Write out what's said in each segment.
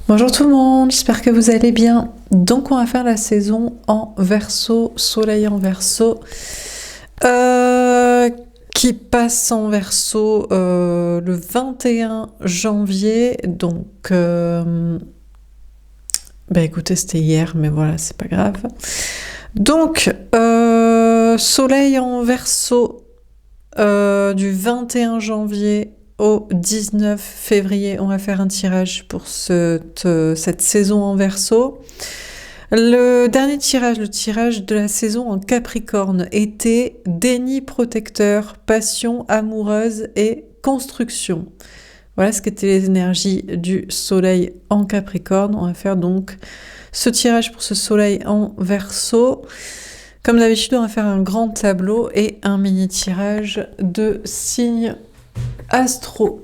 Bonjour tout le monde, j'espère que vous allez bien. Donc on va faire la saison en Verseau, Soleil en Verseau, qui passe en Verseau le 21 janvier. Donc, écoutez, c'était hier, mais voilà, c'est pas grave. Donc, Soleil en Verseau du 21 janvier au 19 février, on va faire un tirage pour cette saison en Verseau. Le dernier tirage, le tirage de la saison en Capricorne, était déni protecteur, passion amoureuse et construction. Voilà ce qu'étaient les énergies du soleil en Capricorne. On va faire donc ce tirage pour ce soleil en Verseau. Comme d'habitude, on va faire un grand tableau et un mini tirage de signes astro.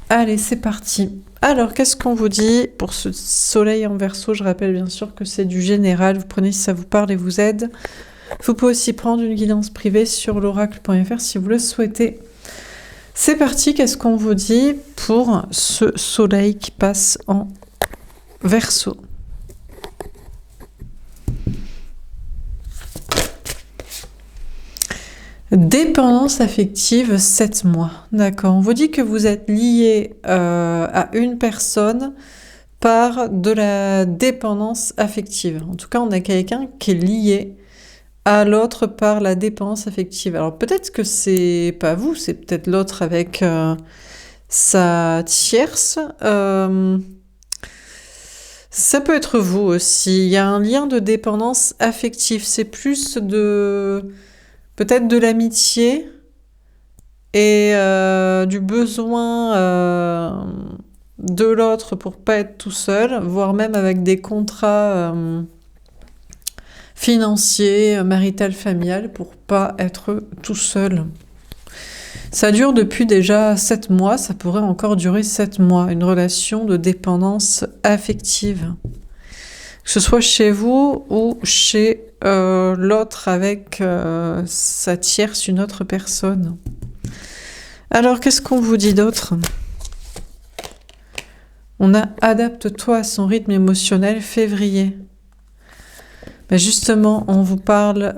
Allez, c'est parti. Alors, qu'est-ce qu'on vous dit pour ce soleil en Verseau? Je rappelle bien sûr que c'est du général. Vous prenez si ça vous parle et vous aide. Vous pouvez aussi prendre une guidance privée sur l'oracle.fr si vous le souhaitez. C'est parti. Qu'est-ce qu'on vous dit pour ce soleil qui passe en Verseau? Dépendance affective, 7 mois. D'accord. On vous dit que vous êtes lié à une personne par de la dépendance affective. En tout cas, on a quelqu'un qui est lié à l'autre par la dépendance affective. Alors peut-être que c'est pas vous, c'est peut-être l'autre avec sa tierce. Ça peut être vous aussi. Il y a un lien de dépendance affective. C'est plus peut-être de l'amitié et du besoin de l'autre pour pas être tout seul, voire même avec des contrats financiers, marital, familial, pour pas être tout seul. Ça dure depuis déjà 7 mois, ça pourrait encore durer 7 mois, une relation de dépendance affective. Que ce soit chez vous ou chez l'autre avec sa tierce, une autre personne. Alors, qu'est-ce qu'on vous dit d'autre? On a « Adapte-toi à son rythme émotionnel, février ». Justement, on vous parle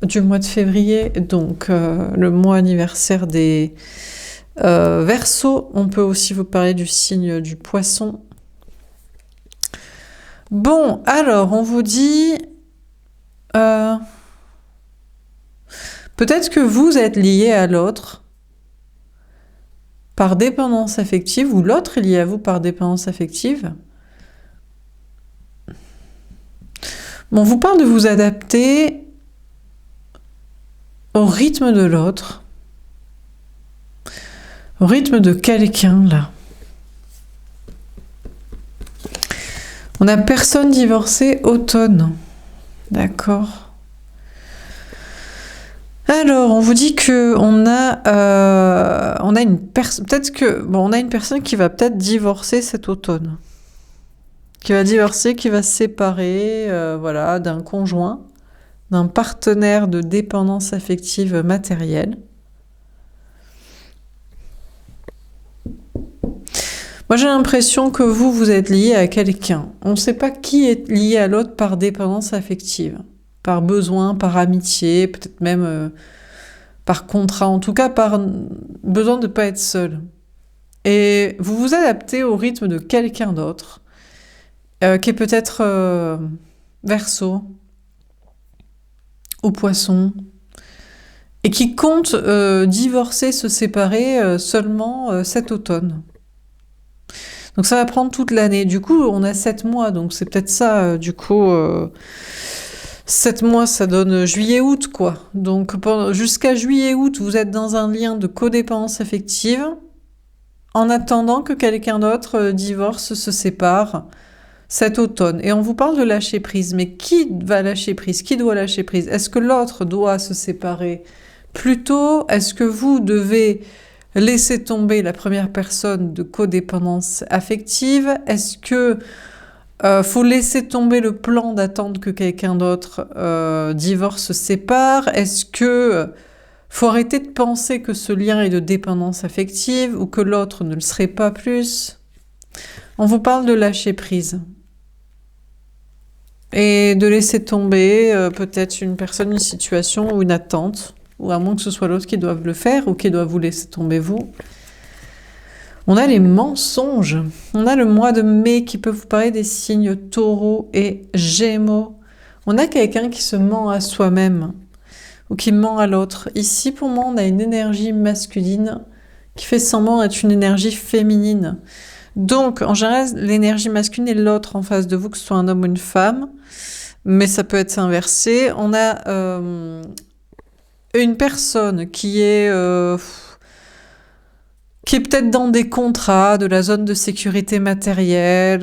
du mois de février, donc le mois anniversaire des Verseaux. On peut aussi vous parler du signe du Poisson. Bon, alors, on vous dit... peut-être que vous êtes lié à l'autre par dépendance affective, ou l'autre est lié à vous par dépendance affective. Bon, on vous parle de vous adapter au rythme de l'autre, au rythme de quelqu'un, là. On a personne divorcée, automne. D'accord. Alors, on vous dit que on a une personne, peut-être que on a une personne qui va peut-être divorcer cet automne, qui va divorcer, qui va se séparer, voilà, d'un conjoint, d'un partenaire de dépendance affective matérielle. Moi, j'ai l'impression que vous êtes lié à quelqu'un. On ne sait pas qui est lié à l'autre par dépendance affective, par besoin, par amitié, peut-être même par contrat, en tout cas par besoin de ne pas être seul. Et vous vous adaptez au rythme de quelqu'un d'autre, qui est peut-être Verseau ou Poisson, et qui compte divorcer, se séparer seulement cet automne. Donc ça va prendre toute l'année. Du coup, on a 7 mois, donc c'est peut-être ça, 7 mois, ça donne juillet-août, quoi. Donc jusqu'à juillet-août, vous êtes dans un lien de codépendance affective, en attendant que quelqu'un d'autre divorce, se sépare cet automne. Et on vous parle de lâcher prise. Mais qui va lâcher prise? Qui doit lâcher prise? Est-ce que l'autre doit se séparer plus tôt? Est-ce que vous devez laisser tomber la première personne de codépendance affective? Est-ce que faut laisser tomber le plan d'attendre que quelqu'un d'autre divorce, se sépare? Est-ce que faut arrêter de penser que ce lien est de dépendance affective ou que l'autre ne le serait pas plus? On vous parle de lâcher prise. Et de laisser tomber peut-être une personne, une situation ou une attente, ou à moins que ce soit l'autre qui doive le faire ou qui doit vous laisser tomber vous. On a les mensonges. On a le mois de mai qui peut vous parler des signes taureau et gémeaux. On a quelqu'un qui se ment à soi-même ou qui ment à l'autre. Ici, pour moi, on a une énergie masculine qui fait semblant d'être une énergie féminine. Donc, en général, l'énergie masculine est l'autre en face de vous, que ce soit un homme ou une femme, mais ça peut être inversé. On a une personne qui est peut-être dans des contrats, de la zone de sécurité matérielle,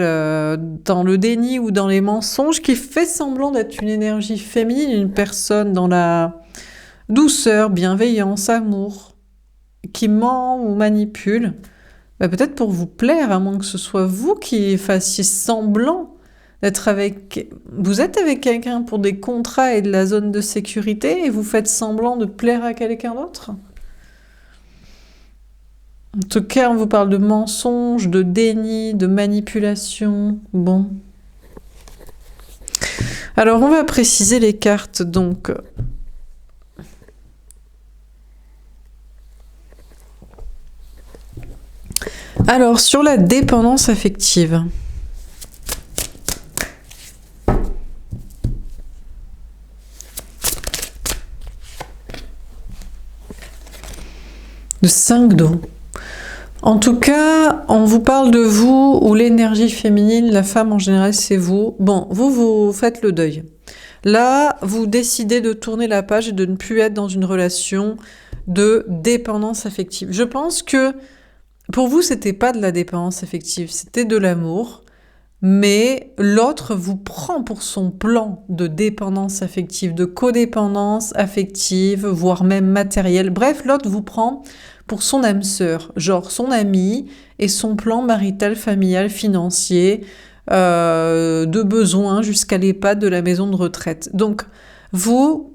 dans le déni ou dans les mensonges, qui fait semblant d'être une énergie féminine, une personne dans la douceur, bienveillance, amour, qui ment ou manipule. Peut-être pour vous plaire, à moins que ce soit vous qui fassiez semblant d'être avec... Vous êtes avec quelqu'un pour des contrats et de la zone de sécurité et vous faites semblant de plaire à quelqu'un d'autre. En tout cas, on vous parle de mensonges, de déni, de manipulation. Bon. Alors, on va préciser les cartes, donc... Alors, sur la dépendance affective. Le 5 d'eau. En tout cas, on vous parle de vous, ou l'énergie féminine, la femme en général, c'est vous. Bon, vous faites le deuil. Là, vous décidez de tourner la page et de ne plus être dans une relation de dépendance affective. Je pense que pour vous, c'était pas de la dépendance affective, c'était de l'amour, mais l'autre vous prend pour son plan de dépendance affective, de codépendance affective, voire même matérielle. Bref, l'autre vous prend pour son âme sœur, genre son ami et son plan marital, familial, financier, de besoin jusqu'à l'EHPAD de la maison de retraite. Donc, vous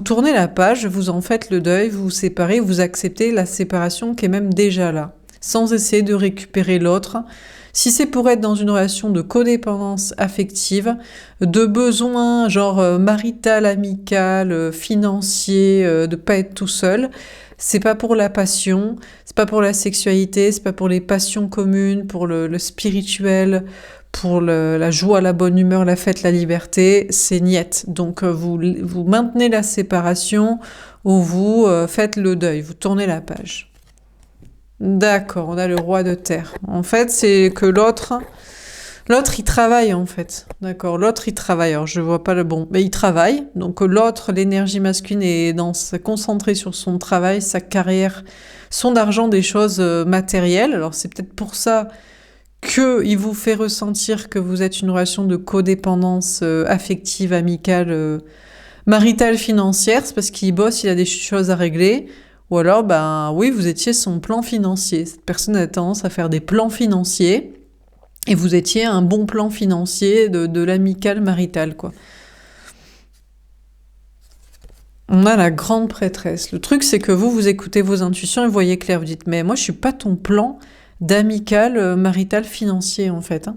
tournez la page, vous en faites le deuil, vous vous séparez, vous acceptez la séparation qui est même déjà là, sans essayer de récupérer l'autre. Si c'est pour être dans une relation de codépendance affective, de besoin genre marital, amical, financier, de pas être tout seul, c'est pas pour la passion, c'est pas pour la sexualité, c'est pas pour les passions communes, pour le spirituel, pour la joie, la bonne humeur, la fête, la liberté, c'est niette. Donc vous maintenez la séparation ou vous faites le deuil, vous tournez la page. D'accord, on a le roi de terre. En fait, c'est que l'autre, il travaille en fait. D'accord, l'autre, il travaille. Alors, je vois pas le bon, mais il travaille. Donc l'autre, l'énergie masculine est concentrée sur son travail, sa carrière, son argent, des choses matérielles. Alors c'est peut-être pour ça qu'il vous fait ressentir que vous êtes une relation de codépendance affective, amicale, maritale, financière. C'est parce qu'il bosse, il a des choses à régler. Ou alors, oui, vous étiez son plan financier. Cette personne a tendance à faire des plans financiers et vous étiez un bon plan financier de l'amical marital, quoi. On a la grande prêtresse. Le truc, c'est que vous écoutez vos intuitions et vous voyez clair. Vous dites, mais moi, je suis pas ton plan d'amical marital financier, en fait. Hein.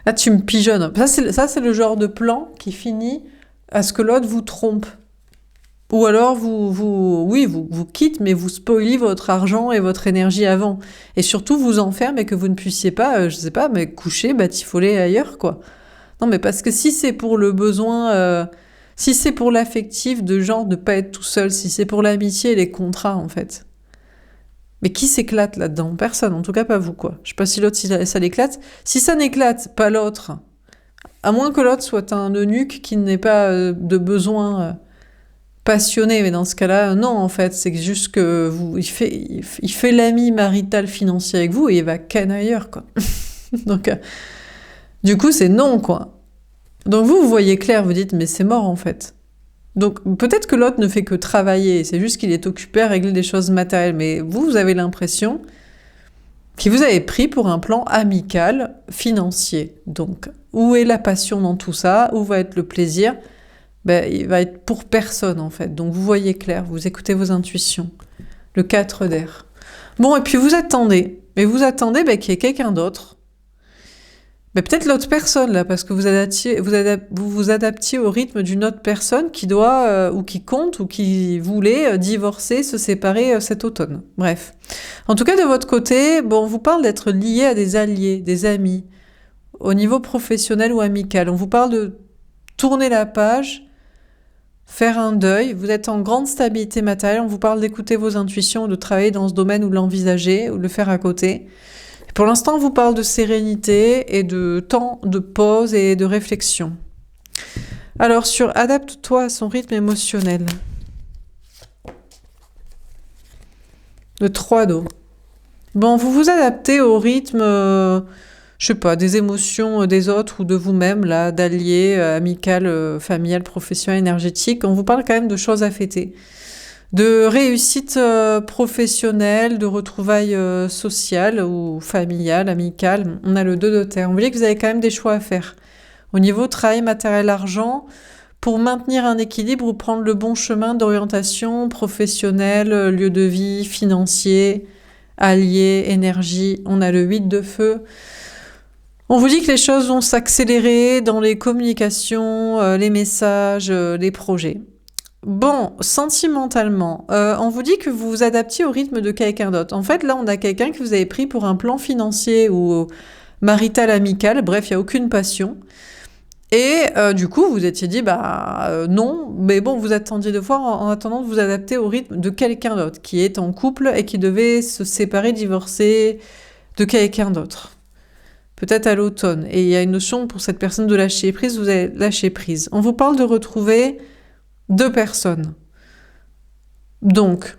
Là, tu me pigeonnes. Ça, c'est le genre de plan qui finit à ce que l'autre vous trompe. Ou alors vous quitte, mais vous spoilez votre argent et votre énergie avant. Et surtout, vous enferme et que vous ne puissiez pas, je sais pas, mais coucher, batifoler ailleurs, quoi. Non, mais parce que si c'est pour le besoin, si c'est pour l'affectif de genre de pas être tout seul, si c'est pour l'amitié et les contrats, en fait. Mais qui s'éclate là-dedans? Personne, en tout cas pas vous, quoi. Je sais pas si l'autre, ça l'éclate. Si ça n'éclate pas l'autre, à moins que l'autre soit un eunuque qui n'ait pas de besoin... passionné, mais dans ce cas-là, non, en fait, c'est juste que il fait l'ami marital financier avec vous et il va ken ailleurs, quoi. Donc, du coup, c'est non, quoi. Donc vous voyez clair, vous dites, mais c'est mort, en fait. Donc peut-être que l'autre ne fait que travailler, c'est juste qu'il est occupé à régler des choses matérielles, mais vous avez l'impression qu'il vous avez pris pour un plan amical, financier. Donc, où est la passion dans tout ça? Où va être le plaisir? Il va être pour personne, en fait. Donc, vous voyez clair, vous écoutez vos intuitions. Le 4 d'air. Bon, et puis vous attendez. Mais vous attendez qu'il y ait quelqu'un d'autre. Mais peut-être l'autre personne, là, parce que vous vous adaptiez au rythme d'une autre personne qui doit, ou qui compte, ou qui voulait divorcer, se séparer cet automne. Bref. En tout cas, de votre côté, bon, on vous parle d'être lié à des alliés, des amis, au niveau professionnel ou amical. On vous parle de tourner la page, faire un deuil. Vous êtes en grande stabilité matérielle. On vous parle d'écouter vos intuitions, de travailler dans ce domaine ou de l'envisager, ou de le faire à côté. Pour l'instant, on vous parle de sérénité et de temps de pause et de réflexion. Alors, sur adapte-toi à son rythme émotionnel. Le 3 d'eau. Bon, vous vous adaptez au rythme, je sais pas, des émotions des autres ou de vous-même, là, d'alliés, amical, familial, professionnel, énergétique. On vous parle quand même de choses à fêter. De réussite professionnelle, de retrouvailles sociales ou familiales, amicales. On a le 2 de terre. On veut dire que vous avez quand même des choix à faire. Au niveau travail, matériel, argent, pour maintenir un équilibre ou prendre le bon chemin d'orientation professionnelle, lieu de vie, financier, allié, énergie. On a le 8 de feu. On vous dit que les choses vont s'accélérer dans les communications, les messages, les projets. Bon, sentimentalement, on vous dit que vous vous adaptiez au rythme de quelqu'un d'autre. En fait, là, on a quelqu'un que vous avez pris pour un plan financier ou marital, amical, bref, il n'y a aucune passion. Et du coup, vous étiez dit, non, mais bon, vous attendiez de voir en attendant de vous adapter au rythme de quelqu'un d'autre, qui est en couple et qui devait se séparer, divorcer de quelqu'un d'autre. Peut-être à l'automne. Et il y a une notion pour cette personne de lâcher prise, vous avez lâché prise. On vous parle de retrouver 2 personnes. Donc,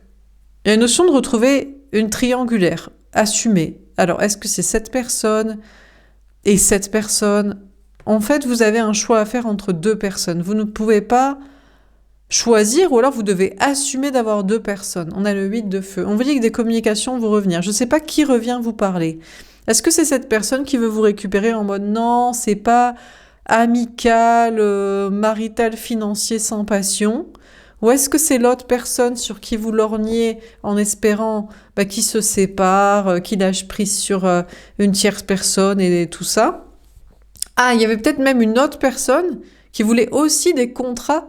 il y a une notion de retrouver une triangulaire, assumée. Alors, est-ce que c'est cette personne et cette personne? En fait, vous avez un choix à faire entre 2 personnes. Vous ne pouvez pas choisir, ou alors vous devez assumer d'avoir 2 personnes. On a le 8 de feu. On vous dit que des communications vont revenir. Je ne sais pas qui revient vous parler. Est-ce que c'est cette personne qui veut vous récupérer en mode non, c'est pas amical, marital, financier, sans passion? Ou est-ce que c'est l'autre personne sur qui vous lorgnez en espérant qu'il se sépare, qu'il lâche prise sur une tierce personne et tout ça? Ah, il y avait peut-être même une autre personne qui voulait aussi des contrats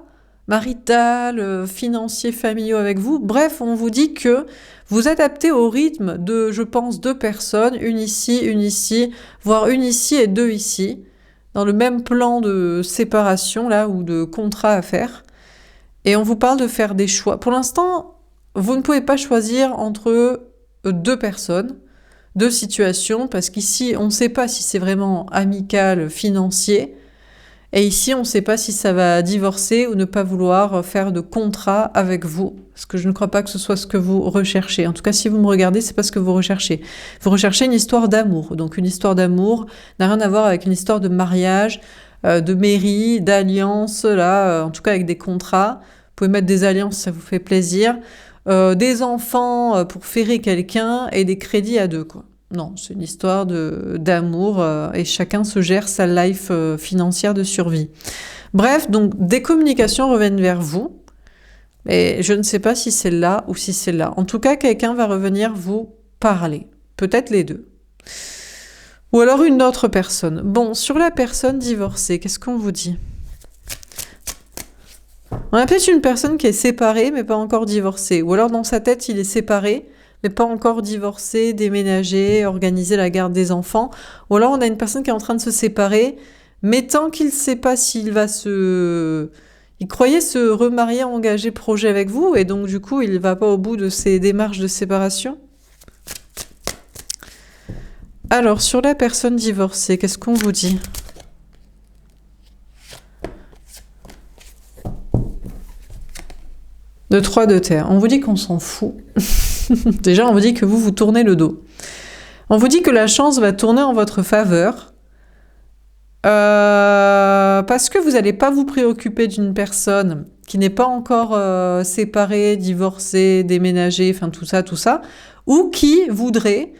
marital, financiers, familiaux avec vous. Bref, on vous dit que vous adaptez au rythme de, je pense, 2 personnes, une ici, voire une ici et 2 ici, dans le même plan de séparation là ou de contrat à faire. Et on vous parle de faire des choix. Pour l'instant, vous ne pouvez pas choisir entre 2 personnes, 2 situations, parce qu'ici, on ne sait pas si c'est vraiment amical, financier, et ici, on ne sait pas si ça va divorcer ou ne pas vouloir faire de contrat avec vous, parce que je ne crois pas que ce soit ce que vous recherchez. En tout cas, si vous me regardez, c'est pas ce que vous recherchez. Vous recherchez une histoire d'amour. Donc, une histoire d'amour n'a rien à voir avec une histoire de mariage, de mairie, d'alliance, là, en tout cas avec des contrats. Vous pouvez mettre des alliances, ça vous fait plaisir. Des enfants pour ferrer quelqu'un et des crédits à 2, quoi. Non, c'est une histoire d'amour et chacun se gère sa life financière de survie. Bref, donc des communications reviennent vers vous, et je ne sais pas si c'est là ou si c'est là. En tout cas, quelqu'un va revenir vous parler, peut-être les 2. Ou alors une autre personne. Bon, sur la personne divorcée, qu'est-ce qu'on vous dit? On a peut-être une personne qui est séparée mais pas encore divorcée, ou alors dans sa tête il est séparé mais pas encore divorcé, déménagé, organiser la garde des enfants. Ou alors on a une personne qui est en train de se séparer, mais tant qu'il ne sait pas s'il va il croyait se remarier, engager projet avec vous, et donc du coup il ne va pas au bout de ses démarches de séparation. Alors, sur la personne divorcée, qu'est-ce qu'on vous dit ? Le 3 de terre. On vous dit qu'on s'en fout. Déjà, on vous dit que vous tournez le dos. On vous dit que la chance va tourner en votre faveur parce que vous n'allez pas vous préoccuper d'une personne qui n'est pas encore séparée, divorcée, déménagée, enfin tout ça, ou qui voudrait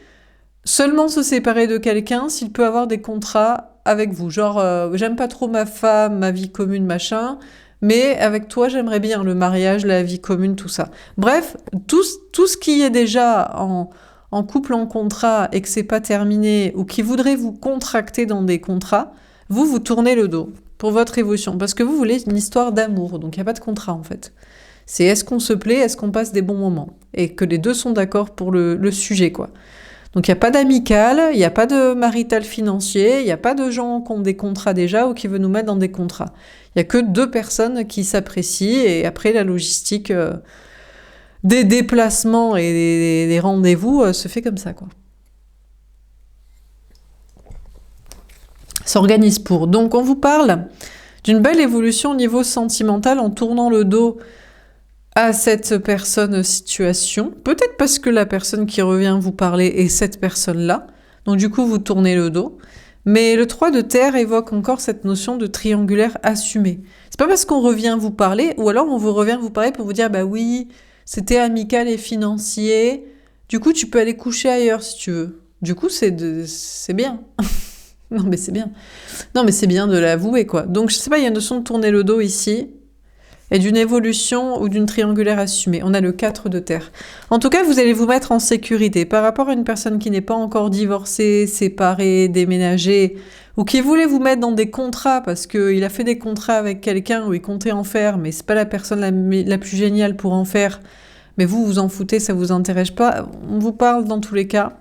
seulement se séparer de quelqu'un s'il peut avoir des contrats avec vous. Genre, j'aime pas trop ma femme, ma vie commune, machin, mais avec toi, j'aimerais bien le mariage, la vie commune, tout ça. Bref, tout ce qui est déjà en couple en contrat et que c'est pas terminé, ou qui voudraient vous contracter dans des contrats, vous tournez le dos pour votre évolution. Parce que vous voulez une histoire d'amour, donc il n'y a pas de contrat en fait. C'est est-ce qu'on se plaît, est-ce qu'on passe des bons moments? Et que les deux sont d'accord pour le sujet, quoi. Donc il n'y a pas d'amical, il n'y a pas de marital financier, il n'y a pas de gens qui ont des contrats déjà ou qui veulent nous mettre dans des contrats. Il n'y a que deux personnes qui s'apprécient et après la logistique des déplacements et des rendez-vous se fait comme ça, quoi. S'organise pour. Donc on vous parle d'une belle évolution au niveau sentimental en tournant le dos à cette personne situation, peut-être parce que la personne qui revient vous parler est cette personne-là, donc du coup vous tournez le dos, mais le 3 de terre évoque encore cette notion de triangulaire assumé. C'est pas parce qu'on revient vous parler, ou alors on vous revient vous parler pour vous dire bah oui, c'était amical et financier, du coup tu peux aller coucher ailleurs si tu veux. Du coup c'est bien. Non mais c'est bien. Non mais c'est bien de l'avouer quoi. Donc je sais pas, il y a une notion de tourner le dos ici, et d'une évolution ou d'une triangulaire assumée. On a le 4 de terre. En tout cas, vous allez vous mettre en sécurité par rapport à une personne qui n'est pas encore divorcée, séparée, déménagée, ou qui voulait vous mettre dans des contrats parce qu'il a fait des contrats avec quelqu'un où il comptait en faire, mais c'est pas la personne la plus géniale pour en faire, mais vous vous en foutez, ça vous intéresse pas. On vous parle dans tous les cas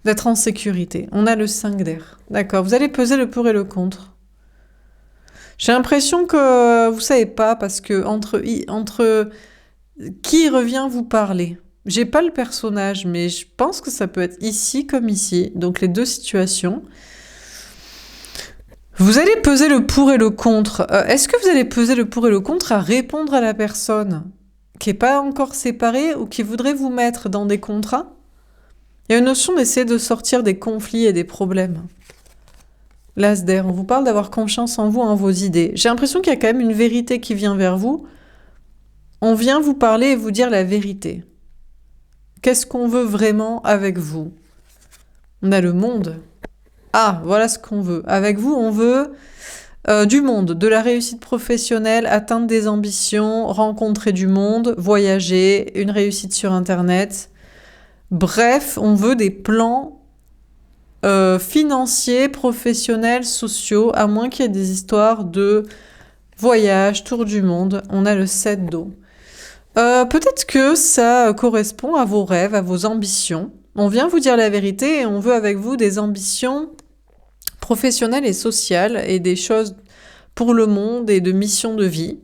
d'être en sécurité. On a le 5 d'air. D'accord, vous allez peser le pour et le contre. J'ai l'impression que vous savez pas parce que entre qui revient vous parler. J'ai pas le personnage, mais je pense que ça peut être ici comme ici, donc les deux situations. Vous allez peser le pour et le contre. Est-ce que vous allez peser le pour et le contre à répondre à la personne qui est pas encore séparée ou qui voudrait vous mettre dans des contrats? Il y a une notion d'essayer de sortir des conflits et des problèmes. L'As d'air, on vous parle d'avoir confiance en vous, en vos idées. J'ai l'impression qu'il y a quand même une vérité qui vient vers vous. On vient vous parler et vous dire la vérité. Qu'est-ce qu'on veut vraiment avec vous? On a le monde. Ah, voilà ce qu'on veut. Avec vous, on veut du monde, de la réussite professionnelle, atteindre des ambitions, rencontrer du monde, voyager, une réussite sur Internet. Bref, on veut des plans financiers, professionnels, sociaux, à moins qu'il y ait des histoires de voyage, tour du monde. On a le 7 d'eau. Peut-être que ça correspond à vos rêves, à vos ambitions. On vient vous dire la vérité et on veut avec vous des ambitions professionnelles et sociales et des choses pour le monde et de mission de vie.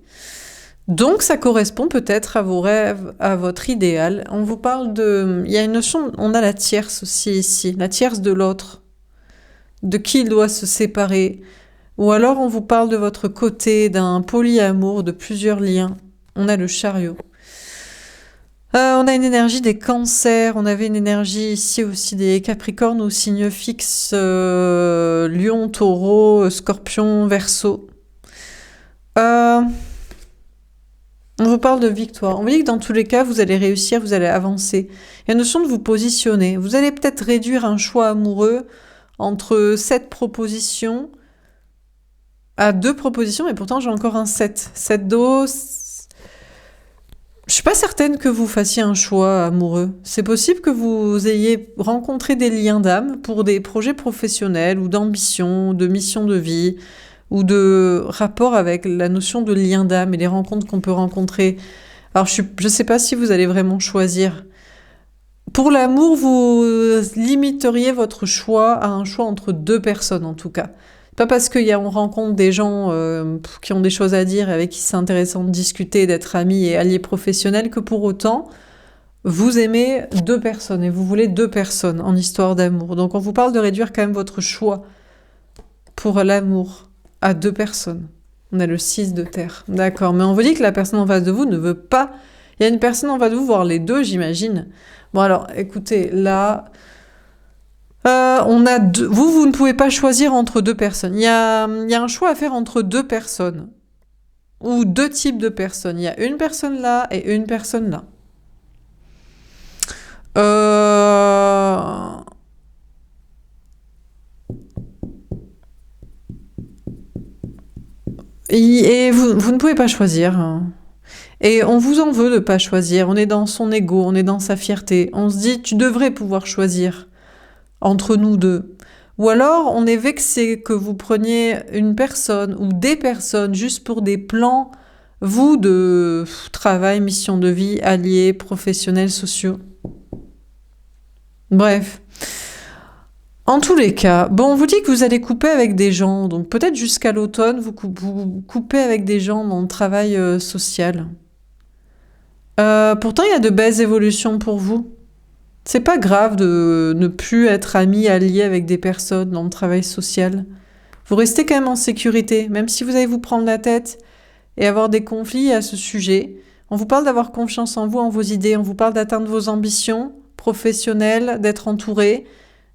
Donc ça correspond peut-être à vos rêves, à votre idéal. On vous parle de... Il y a une notion... On a la tierce aussi ici, la tierce de l'autre. De qui il doit se séparer. Ou alors on vous parle de votre côté, d'un polyamour, de plusieurs liens. On a le chariot. On a une énergie des cancers, on avait une énergie ici aussi des capricornes ou signes fixes, lion, taureau, scorpion, verseau. On vous parle de victoire. On vous dit que dans tous les cas, vous allez réussir, vous allez avancer. Il y a une notion de vous positionner. Vous allez peut-être réduire un choix amoureux entre 7 propositions à 2 propositions, et pourtant j'ai encore un 7. 7 d'eau. Je suis pas certaine que vous fassiez un choix amoureux. C'est possible que vous ayez rencontré des liens d'âme pour des projets professionnels ou d'ambition, de mission de vie, ou de rapport avec la notion de lien d'âme et les rencontres qu'on peut rencontrer. Alors je sais pas si vous allez vraiment choisir. Pour l'amour, vous limiteriez votre choix à un choix entre 2 personnes en tout cas. Pas parce qu'on rencontre des gens qui ont des choses à dire et avec qui c'est intéressant de discuter, d'être amis et alliés professionnels que pour autant, vous aimez 2 personnes et vous voulez 2 personnes en histoire d'amour. Donc on vous parle de réduire quand même votre choix pour l'amour à 2 personnes. On a le 6 de terre. D'accord, mais on vous dit que la personne en face de vous ne veut pas... Il y a une personne en face de vous, voire les deux, j'imagine. Bon alors, écoutez, là... on a deux... Vous ne pouvez pas choisir entre 2 personnes. Il y a un choix à faire entre 2 personnes. Ou 2 types de personnes. Il y a une personne là et une personne là. Et vous ne pouvez pas choisir. Et on vous en veut de pas choisir. On est dans son ego, on est dans sa fierté. On se dit, tu devrais pouvoir choisir entre nous deux. Ou alors, on est vexé que vous preniez une personne ou des personnes juste pour des plans, vous, de travail, mission de vie, alliés, professionnels, sociaux. Bref. En tous les cas, bon, on vous dit que vous allez couper avec des gens, donc peut-être jusqu'à l'automne, vous coupez avec des gens dans le travail social. Pourtant, il y a de belles évolutions pour vous. C'est pas grave de ne plus être ami, allié avec des personnes dans le travail social. Vous restez quand même en sécurité, même si vous allez vous prendre la tête et avoir des conflits à ce sujet. On vous parle d'avoir confiance en vous, en vos idées, on vous parle d'atteindre vos ambitions professionnelles, d'être entouré,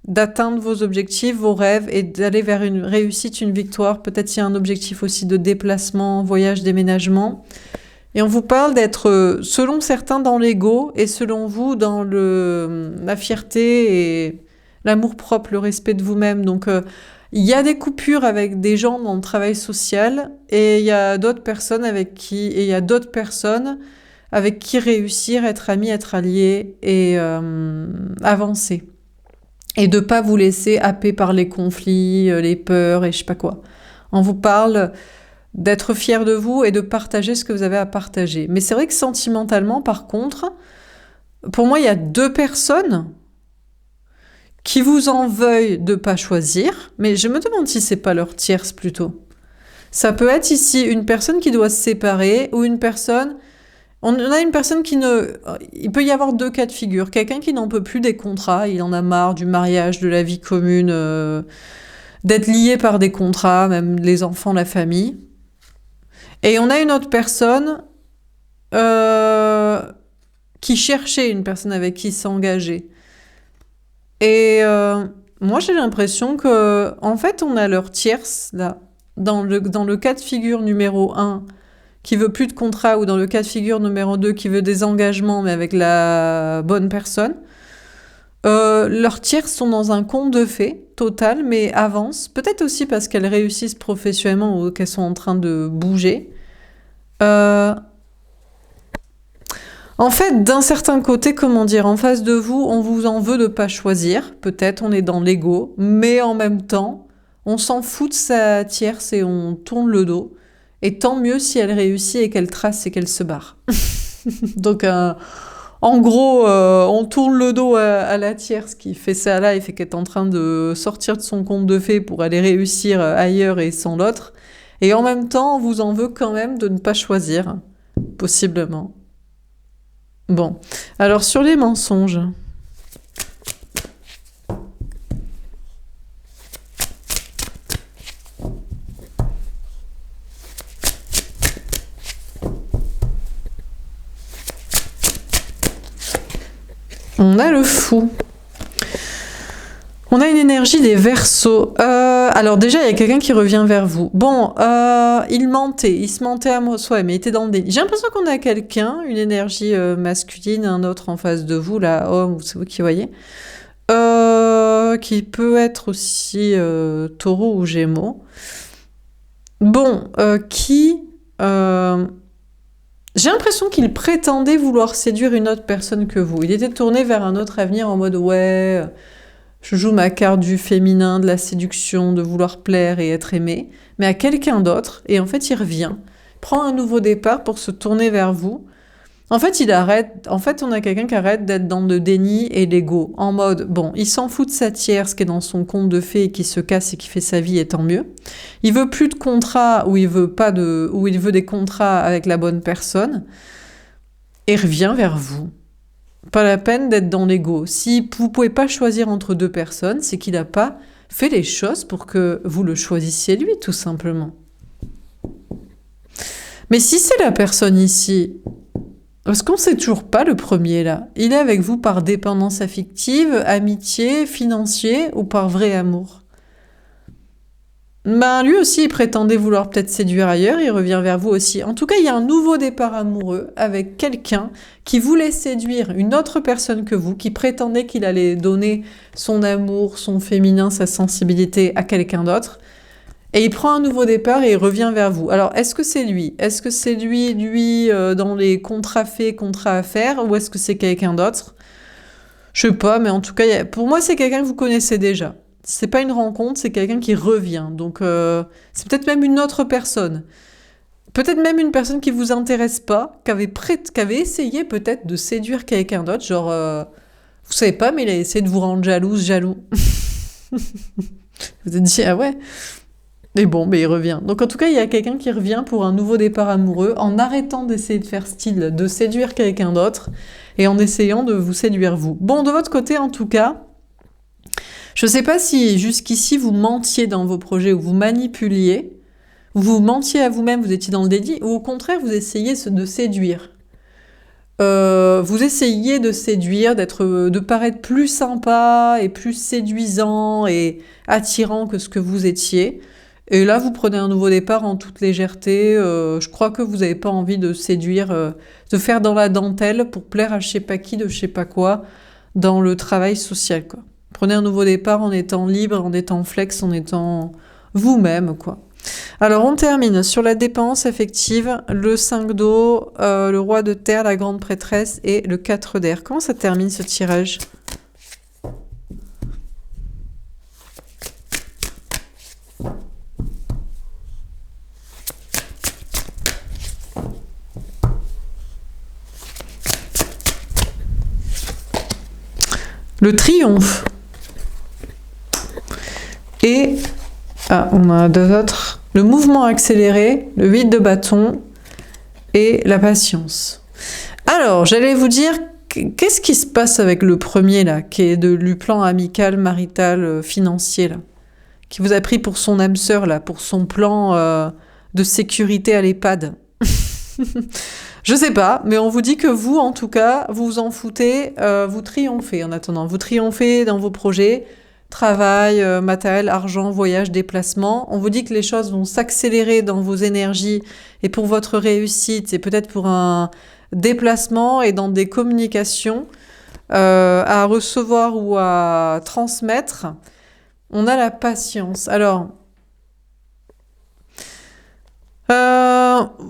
d'atteindre vos objectifs, vos rêves et d'aller vers une réussite, une victoire. Peut-être il y a un objectif aussi de déplacement, voyage, déménagement. Et on vous parle d'être, selon certains, dans l'ego et selon vous, dans la fierté et l'amour-propre, le respect de vous-même. Donc, il y a des coupures avec des gens dans le travail social et il y a d'autres personnes avec qui réussir, être amis, être alliés et avancer. Et de pas vous laisser happer par les conflits, les peurs et je sais pas quoi. On vous parle d'être fier de vous et de partager ce que vous avez à partager. Mais c'est vrai que sentimentalement, par contre, pour moi, il y a deux personnes qui vous en veuillent de pas choisir, mais je me demande si c'est pas leur tierce plutôt. Ça peut être ici une personne qui doit se séparer ou une personne... On a une personne qui ne... Il peut y avoir deux cas de figure. Quelqu'un qui n'en peut plus des contrats, il en a marre du mariage, de la vie commune, d'être lié par des contrats, même les enfants, la famille. Et on a une autre personne qui cherchait une personne avec qui s'engager. Et moi, j'ai l'impression que, en fait, on a leur tierce, là, dans le cas de figure numéro 1, qui veut plus de contrat, ou dans le cas de figure numéro 2, qui veut des engagements, mais avec la bonne personne. Leurs tierces sont dans un conte de fées total, mais avancent. Peut-être aussi parce qu'elles réussissent professionnellement ou qu'elles sont en train de bouger. En fait, d'un certain côté, comment dire, en face de vous, on vous en veut de pas choisir. Peut-être on est dans l'ego, mais en même temps, on s'en fout de sa tierce et on tourne le dos. Et tant mieux si elle réussit et qu'elle trace et qu'elle se barre. Donc, en gros, on tourne le dos à la tierce qui fait ça là et fait qu'elle est en train de sortir de son conte de fées pour aller réussir ailleurs et sans l'autre. Et en même temps, on vous en veut quand même de ne pas choisir, possiblement. Bon, alors sur les mensonges... On a le fou. On a une énergie des Verseaux. Alors déjà, il y a quelqu'un qui revient vers vous. Bon, il se mentait à soi-même, il était dans le déni. J'ai l'impression qu'on a quelqu'un, une énergie masculine, un autre en face de vous, là, homme, c'est vous qui voyez, qui peut être aussi Taureau ou Gémeaux. Bon, j'ai l'impression qu'il prétendait vouloir séduire une autre personne que vous. Il était tourné vers un autre avenir en mode « ouais, je joue ma carte du féminin, de la séduction, de vouloir plaire et être aimé », mais à quelqu'un d'autre. Et en fait, il revient, prend un nouveau départ pour se tourner vers vous. En fait, on a quelqu'un qui arrête d'être dans le déni et l'ego. En mode, bon, il s'en fout de sa tierce qui est dans son conte de fées et qui se casse et qui fait sa vie, et tant mieux. Il veut plus de contrats ou il veut des contrats avec la bonne personne. Et revient vers vous. Pas la peine d'être dans l'ego. Si vous pouvez pas choisir entre deux personnes, c'est qu'il n'a pas fait les choses pour que vous le choisissiez lui, tout simplement. Mais si c'est la personne ici... Parce qu'on ne sait toujours pas le premier, là. Il est avec vous par dépendance affective, amitié, financier ou par vrai amour. Ben, lui aussi, il prétendait vouloir peut-être séduire ailleurs, il revient vers vous aussi. En tout cas, il y a un nouveau départ amoureux avec quelqu'un qui voulait séduire une autre personne que vous, qui prétendait qu'il allait donner son amour, son féminin, sa sensibilité à quelqu'un d'autre. Et il prend un nouveau départ et il revient vers vous. Alors, est-ce que c'est lui? Est-ce que c'est lui, dans les contrats faits, contrats à faire, ou est-ce que c'est quelqu'un d'autre? Je sais pas, mais en tout cas, pour moi, c'est quelqu'un que vous connaissez déjà. C'est pas une rencontre, c'est quelqu'un qui revient. Donc, c'est peut-être même une autre personne. Peut-être même une personne qui vous intéresse pas, qui avait essayé peut-être de séduire quelqu'un d'autre, genre, vous savez pas, mais il a essayé de vous rendre jaloux. Vous êtes dit, ah ouais? Mais bon, mais il revient. Donc en tout cas, il y a quelqu'un qui revient pour un nouveau départ amoureux en arrêtant d'essayer de faire style de séduire quelqu'un d'autre et en essayant de vous séduire vous. Bon, de votre côté, en tout cas, je ne sais pas si jusqu'ici vous mentiez dans vos projets ou vous manipuliez, vous mentiez à vous-même, vous étiez dans le déni, ou au contraire, vous essayez de séduire. Vous essayez de séduire, de paraître plus sympa et plus séduisant et attirant que ce que vous étiez. Et là, vous prenez un nouveau départ en toute légèreté. Je crois que vous n'avez pas envie de séduire, de faire dans la dentelle pour plaire à je sais pas qui, de je sais pas quoi, dans le travail social, quoi. Prenez un nouveau départ en étant libre, en étant flex, en étant vous-même, quoi. Alors, on termine sur la dépense affective, le 5 d'eau, le roi de terre, la grande prêtresse et le 4 d'air. Comment ça termine ce tirage ? Le triomphe. Et, on a deux autres. Le mouvement accéléré, le 8 de bâton et la patience. Alors, j'allais vous dire, qu'est-ce qui se passe avec le premier, là, qui est du plan amical, marital, financier, là, qui vous a pris pour son âme sœur, là, pour son plan de sécurité à l'EHPAD. Je sais pas, mais on vous dit que vous, en tout cas, vous vous en foutez, vous triomphez en attendant. Vous triomphez dans vos projets, travail, matériel, argent, voyage, déplacement. On vous dit que les choses vont s'accélérer dans vos énergies et pour votre réussite et peut-être pour un déplacement et dans des communications à recevoir ou à transmettre. On a la patience. Alors,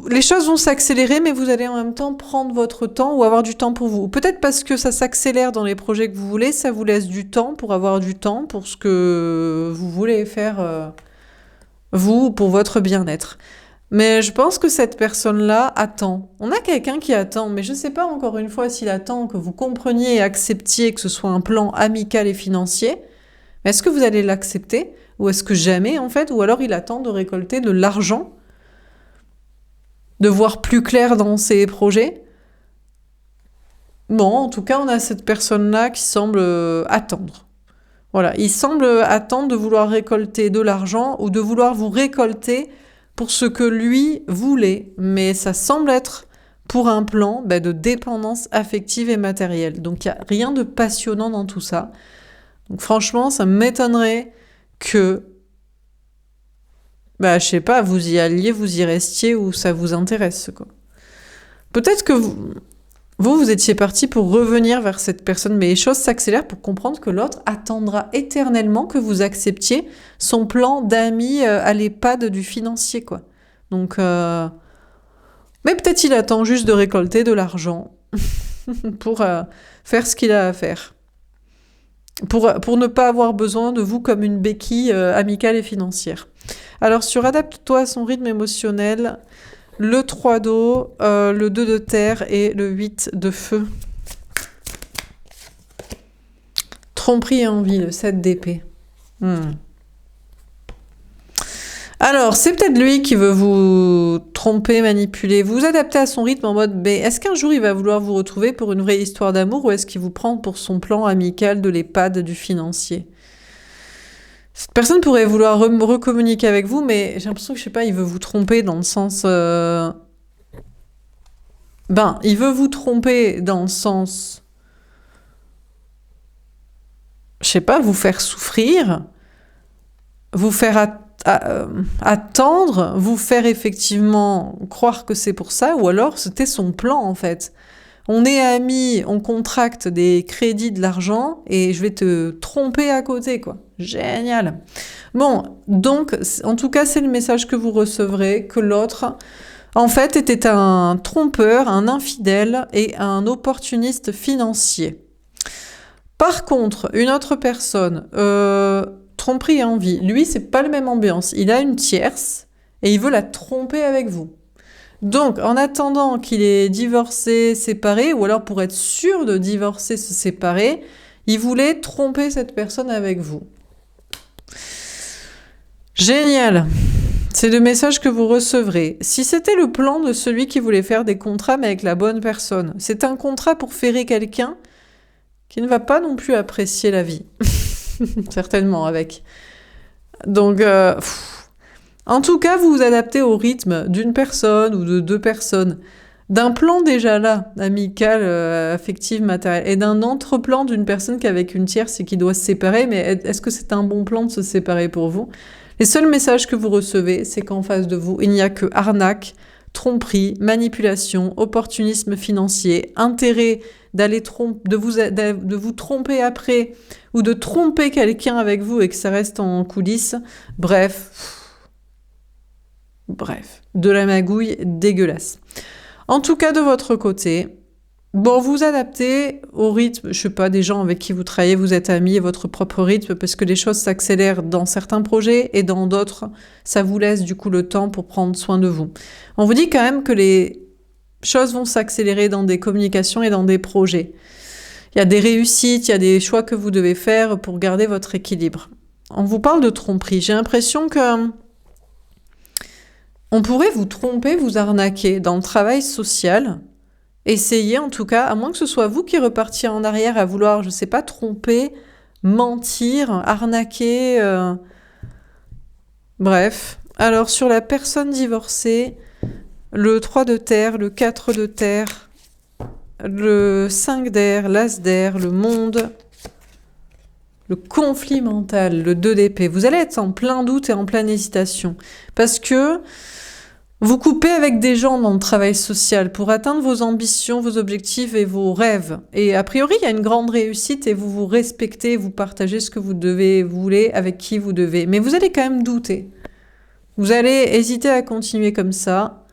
les choses vont s'accélérer, mais vous allez en même temps prendre votre temps ou avoir du temps pour vous. Peut-être parce que ça s'accélère dans les projets que vous voulez, ça vous laisse du temps pour avoir du temps pour ce que vous voulez faire, vous, pour votre bien-être. Mais je pense que cette personne-là attend. On a quelqu'un qui attend, mais je ne sais pas encore une fois s'il attend que vous compreniez et acceptiez que ce soit un plan amical et financier. Mais est-ce que vous allez l'accepter? Ou est-ce que jamais, en fait? Ou alors il attend de récolter de l'argent, de voir plus clair dans ses projets. Bon, en tout cas, on a cette personne-là qui semble attendre. Voilà, il semble attendre de vouloir récolter de l'argent ou de vouloir vous récolter pour ce que lui voulait. Mais ça semble être pour un plan de dépendance affective et matérielle. Donc, il n'y a rien de passionnant dans tout ça. Donc, franchement, ça m'étonnerait que je sais pas, vous y alliez, vous y restiez ou ça vous intéresse, quoi. Peut-être que vous étiez parti pour revenir vers cette personne, mais les choses s'accélèrent pour comprendre que l'autre attendra éternellement que vous acceptiez son plan d'amis à l'EHPAD du financier, quoi. Donc, mais peut-être il attend juste de récolter de l'argent pour faire ce qu'il a à faire. Pour ne pas avoir besoin de vous comme une béquille amicale et financière. Alors sur adapte-toi à son rythme émotionnel, le 3 d'eau, le 2 de terre et le 8 de feu. Tromperie et envie, le 7 d'épée. Alors, c'est peut-être lui qui veut vous tromper, manipuler, vous adapter à son rythme en mode est-ce qu'un jour il va vouloir vous retrouver pour une vraie histoire d'amour ou est-ce qu'il vous prend pour son plan amical de l'EHPAD du financier? Cette personne pourrait vouloir recommuniquer avec vous, mais j'ai l'impression que, je sais pas, il veut vous tromper dans le sens... il veut vous tromper dans le sens... Je sais pas, vous faire souffrir, vous faire attendre, vous faire effectivement croire que c'est pour ça, ou alors c'était son plan, en fait. On est amis, on contracte des crédits, de l'argent, et je vais te tromper à côté, quoi. Génial. Bon, donc, en tout cas, c'est le message que vous recevrez, que l'autre, en fait, était un trompeur, un infidèle et un opportuniste financier. Par contre, une autre personne, tromperie et envie, lui, c'est pas la même ambiance. Il a une tierce et il veut la tromper avec vous. Donc, en attendant qu'il ait divorcé, séparé, ou alors pour être sûr de divorcer, se séparer, il voulait tromper cette personne avec vous. Génial! C'est le message que vous recevrez. Si c'était le plan de celui qui voulait faire des contrats mais avec la bonne personne, c'est un contrat pour ferrer quelqu'un qui ne va pas non plus apprécier la vie. Certainement avec. Donc, en tout cas, vous vous adaptez au rythme d'une personne ou de deux personnes, d'un plan déjà là, amical, affectif, matériel, et d'un autre plan d'une personne qui est avec une tierce et qui doit se séparer, mais est-ce que c'est un bon plan de se séparer pour vous? Les seuls messages que vous recevez, c'est qu'en face de vous, il n'y a que arnaque, tromperie, manipulation, opportunisme financier, intérêt de vous tromper après, ou de tromper quelqu'un avec vous et que ça reste en coulisses. Bref, de la magouille dégueulasse. En tout cas, de votre côté, bon, vous adaptez au rythme, je sais pas, des gens avec qui vous travaillez, vous êtes amis, votre propre rythme, parce que les choses s'accélèrent dans certains projets et dans d'autres, ça vous laisse du coup le temps pour prendre soin de vous. On vous dit quand même que les choses vont s'accélérer dans des communications et dans des projets. Il y a des réussites, il y a des choix que vous devez faire pour garder votre équilibre. On vous parle de tromperie. J'ai l'impression que on pourrait vous tromper, vous arnaquer dans le travail social. Essayez en tout cas, à moins que ce soit vous qui repartiez en arrière à vouloir, je sais pas, tromper, mentir, arnaquer. Bref. Alors sur la personne divorcée, le 3 de terre, le 4 de terre, le 5 d'air, l'as d'air, le monde, le conflit mental, le 2 d'épée. Vous allez être en plein doute et en pleine hésitation. Parce que vous coupez avec des gens dans le travail social pour atteindre vos ambitions, vos objectifs et vos rêves. Et a priori, il y a une grande réussite et vous vous respectez, vous partagez ce que vous voulez, avec qui vous devez. Mais vous allez quand même douter. Vous allez hésiter à continuer comme ça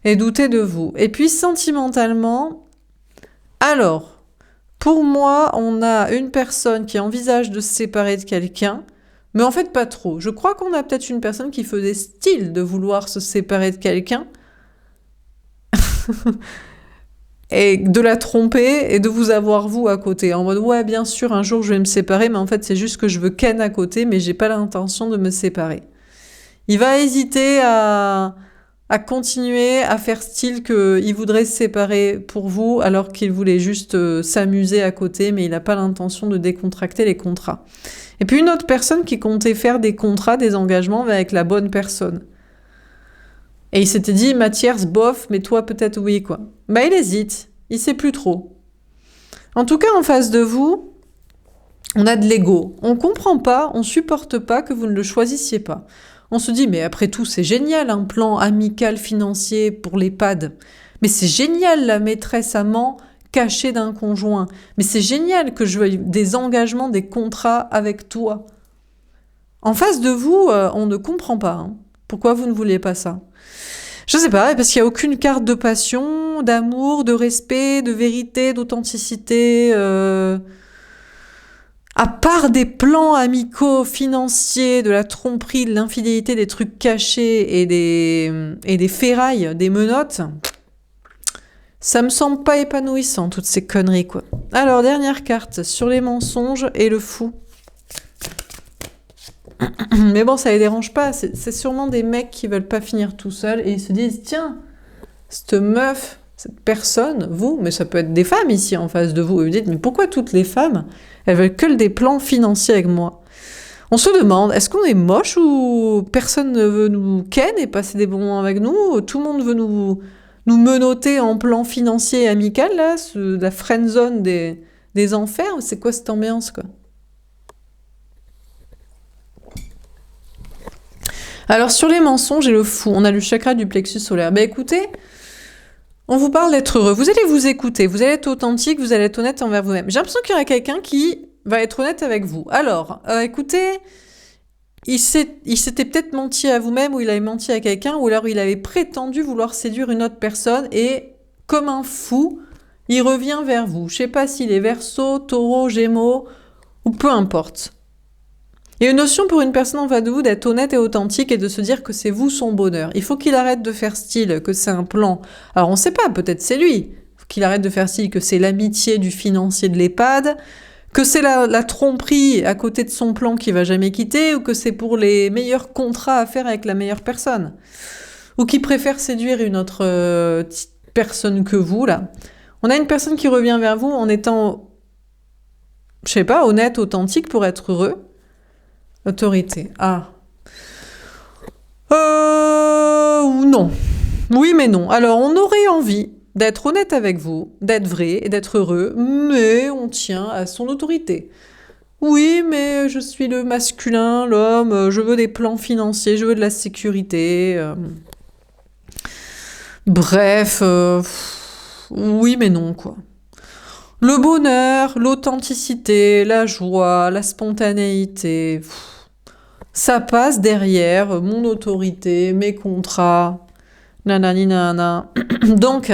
et douter de vous. Et puis sentimentalement, alors, pour moi, on a une personne qui envisage de se séparer de quelqu'un, mais en fait pas trop. Je crois qu'on a peut-être une personne qui faisait style de vouloir se séparer de quelqu'un et de la tromper et de vous avoir vous à côté. En mode ouais bien sûr un jour je vais me séparer, mais en fait c'est juste que je veux Ken à côté, mais j'ai pas l'intention de me séparer. Il va hésiter à continuer à faire style qu'il voudrait se séparer pour vous alors qu'il voulait juste s'amuser à côté, mais il n'a pas l'intention de décontracter les contrats. Et puis une autre personne qui comptait faire des contrats, des engagements, mais avec la bonne personne. Et il s'était dit, ma tierce, bof, mais toi peut-être oui, quoi. Bah il hésite, il sait plus trop. En tout cas, en face de vous, on a de l'ego. On comprend pas, on supporte pas que vous ne le choisissiez pas. On se dit, mais après tout, c'est génial, un plan amical financier pour l'EHPAD. Mais c'est génial, la maîtresse amant cachée d'un conjoint. Mais c'est génial que je veuille des engagements, des contrats avec toi. En face de vous, on ne comprend pas. Hein. Pourquoi vous ne vouliez pas ça? Je sais pas, parce qu'il n'y a aucune carte de passion, d'amour, de respect, de vérité, d'authenticité. À part des plans amicaux, financiers, de la tromperie, de l'infidélité, des trucs cachés et des ferrailles, des menottes, ça me semble pas épanouissant, toutes ces conneries, quoi. Alors, dernière carte, sur les mensonges et le fou. Mais bon, ça les dérange pas, c'est sûrement des mecs qui veulent pas finir tout seuls et ils se disent, tiens, cette meuf, cette personne, vous, mais ça peut être des femmes ici en face de vous, et vous dites, mais pourquoi toutes les femmes, elles veulent que des plans financiers avec moi? On se demande, est-ce qu'on est moche ou personne ne veut nous ken et passer des bons moments avec nous? Tout le monde veut nous menotter en plan financier et amical, là, la friendzone des enfers? C'est quoi cette ambiance, quoi? Alors, sur les mensonges et le fou, on a le chakra du plexus solaire. Ben écoutez, On vous parle d'être heureux. Vous allez vous écouter, vous allez être authentique, vous allez être honnête envers vous-même. J'ai l'impression qu'il y aura quelqu'un qui va être honnête avec vous. Alors, écoutez, il s'était peut-être menti à vous-même, ou il avait menti à quelqu'un, ou alors il avait prétendu vouloir séduire une autre personne, et comme un fou, il revient vers vous. Je sais pas s'il est Verseau, Taureau, Gémeaux, ou peu importe. Il y a une notion pour une personne en face de vous d'être honnête et authentique et de se dire que c'est vous son bonheur. Il faut qu'il arrête de faire style, que c'est un plan. Alors on sait pas, peut-être c'est lui. Il faut qu'il arrête de faire style, que c'est l'amitié du financier de l'EHPAD, que c'est la tromperie à côté de son plan qui va jamais quitter, ou que c'est pour les meilleurs contrats à faire avec la meilleure personne. Ou qui préfère séduire une autre personne que vous, là. On a une personne qui revient vers vous en étant, je sais pas, honnête, authentique pour être heureux. Autorité. Ah. Non. Oui, mais non. Alors, on aurait envie d'être honnête avec vous, d'être vrai et d'être heureux, mais on tient à son autorité. Oui, mais je suis le masculin, l'homme, je veux des plans financiers, je veux de la sécurité. Bref, oui, mais non, quoi. Le bonheur, l'authenticité, la joie, la spontanéité, ça passe derrière mon autorité, mes contrats, nanani nanana. Donc,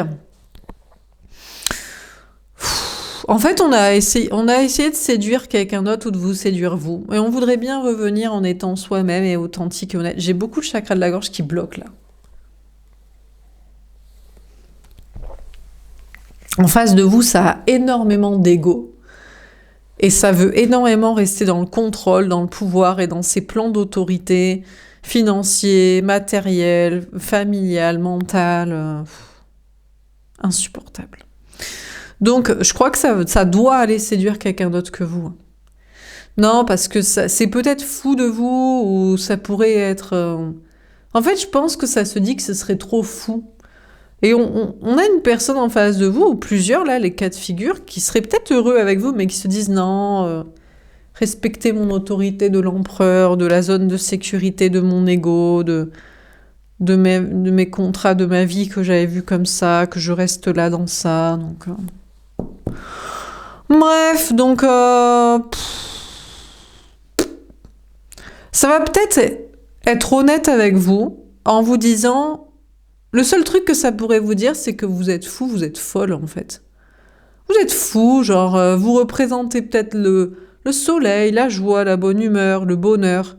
en fait, on a essayé de séduire quelqu'un d'autre ou de vous séduire vous. Et on voudrait bien revenir en étant soi-même et authentique et honnête. J'ai beaucoup de chakras de la gorge qui bloquent là. En face de vous, ça a énormément d'ego. Et ça veut énormément rester dans le contrôle, dans le pouvoir et dans ses plans d'autorité financiers, matériels, familial, mental. Insupportable. Donc, je crois que ça doit aller séduire quelqu'un d'autre que vous. Non, parce que c'est peut-être fou de vous, ou ça pourrait être... En fait, je pense que ça se dit que ce serait trop fou. Et on a une personne en face de vous, ou plusieurs, là, les cas de figure, qui seraient peut-être heureux avec vous, mais qui se disent non, respectez mon autorité de l'empereur, de la zone de sécurité de mon ego, de mes contrats, de ma vie que j'avais vu comme ça, que je reste là dans ça. Donc, bref, donc ça va peut-être être honnête avec vous en vous disant... Le seul truc que ça pourrait vous dire, c'est que vous êtes fou, vous êtes folle en fait. Vous êtes fou, genre vous représentez peut-être le soleil, la joie, la bonne humeur, le bonheur,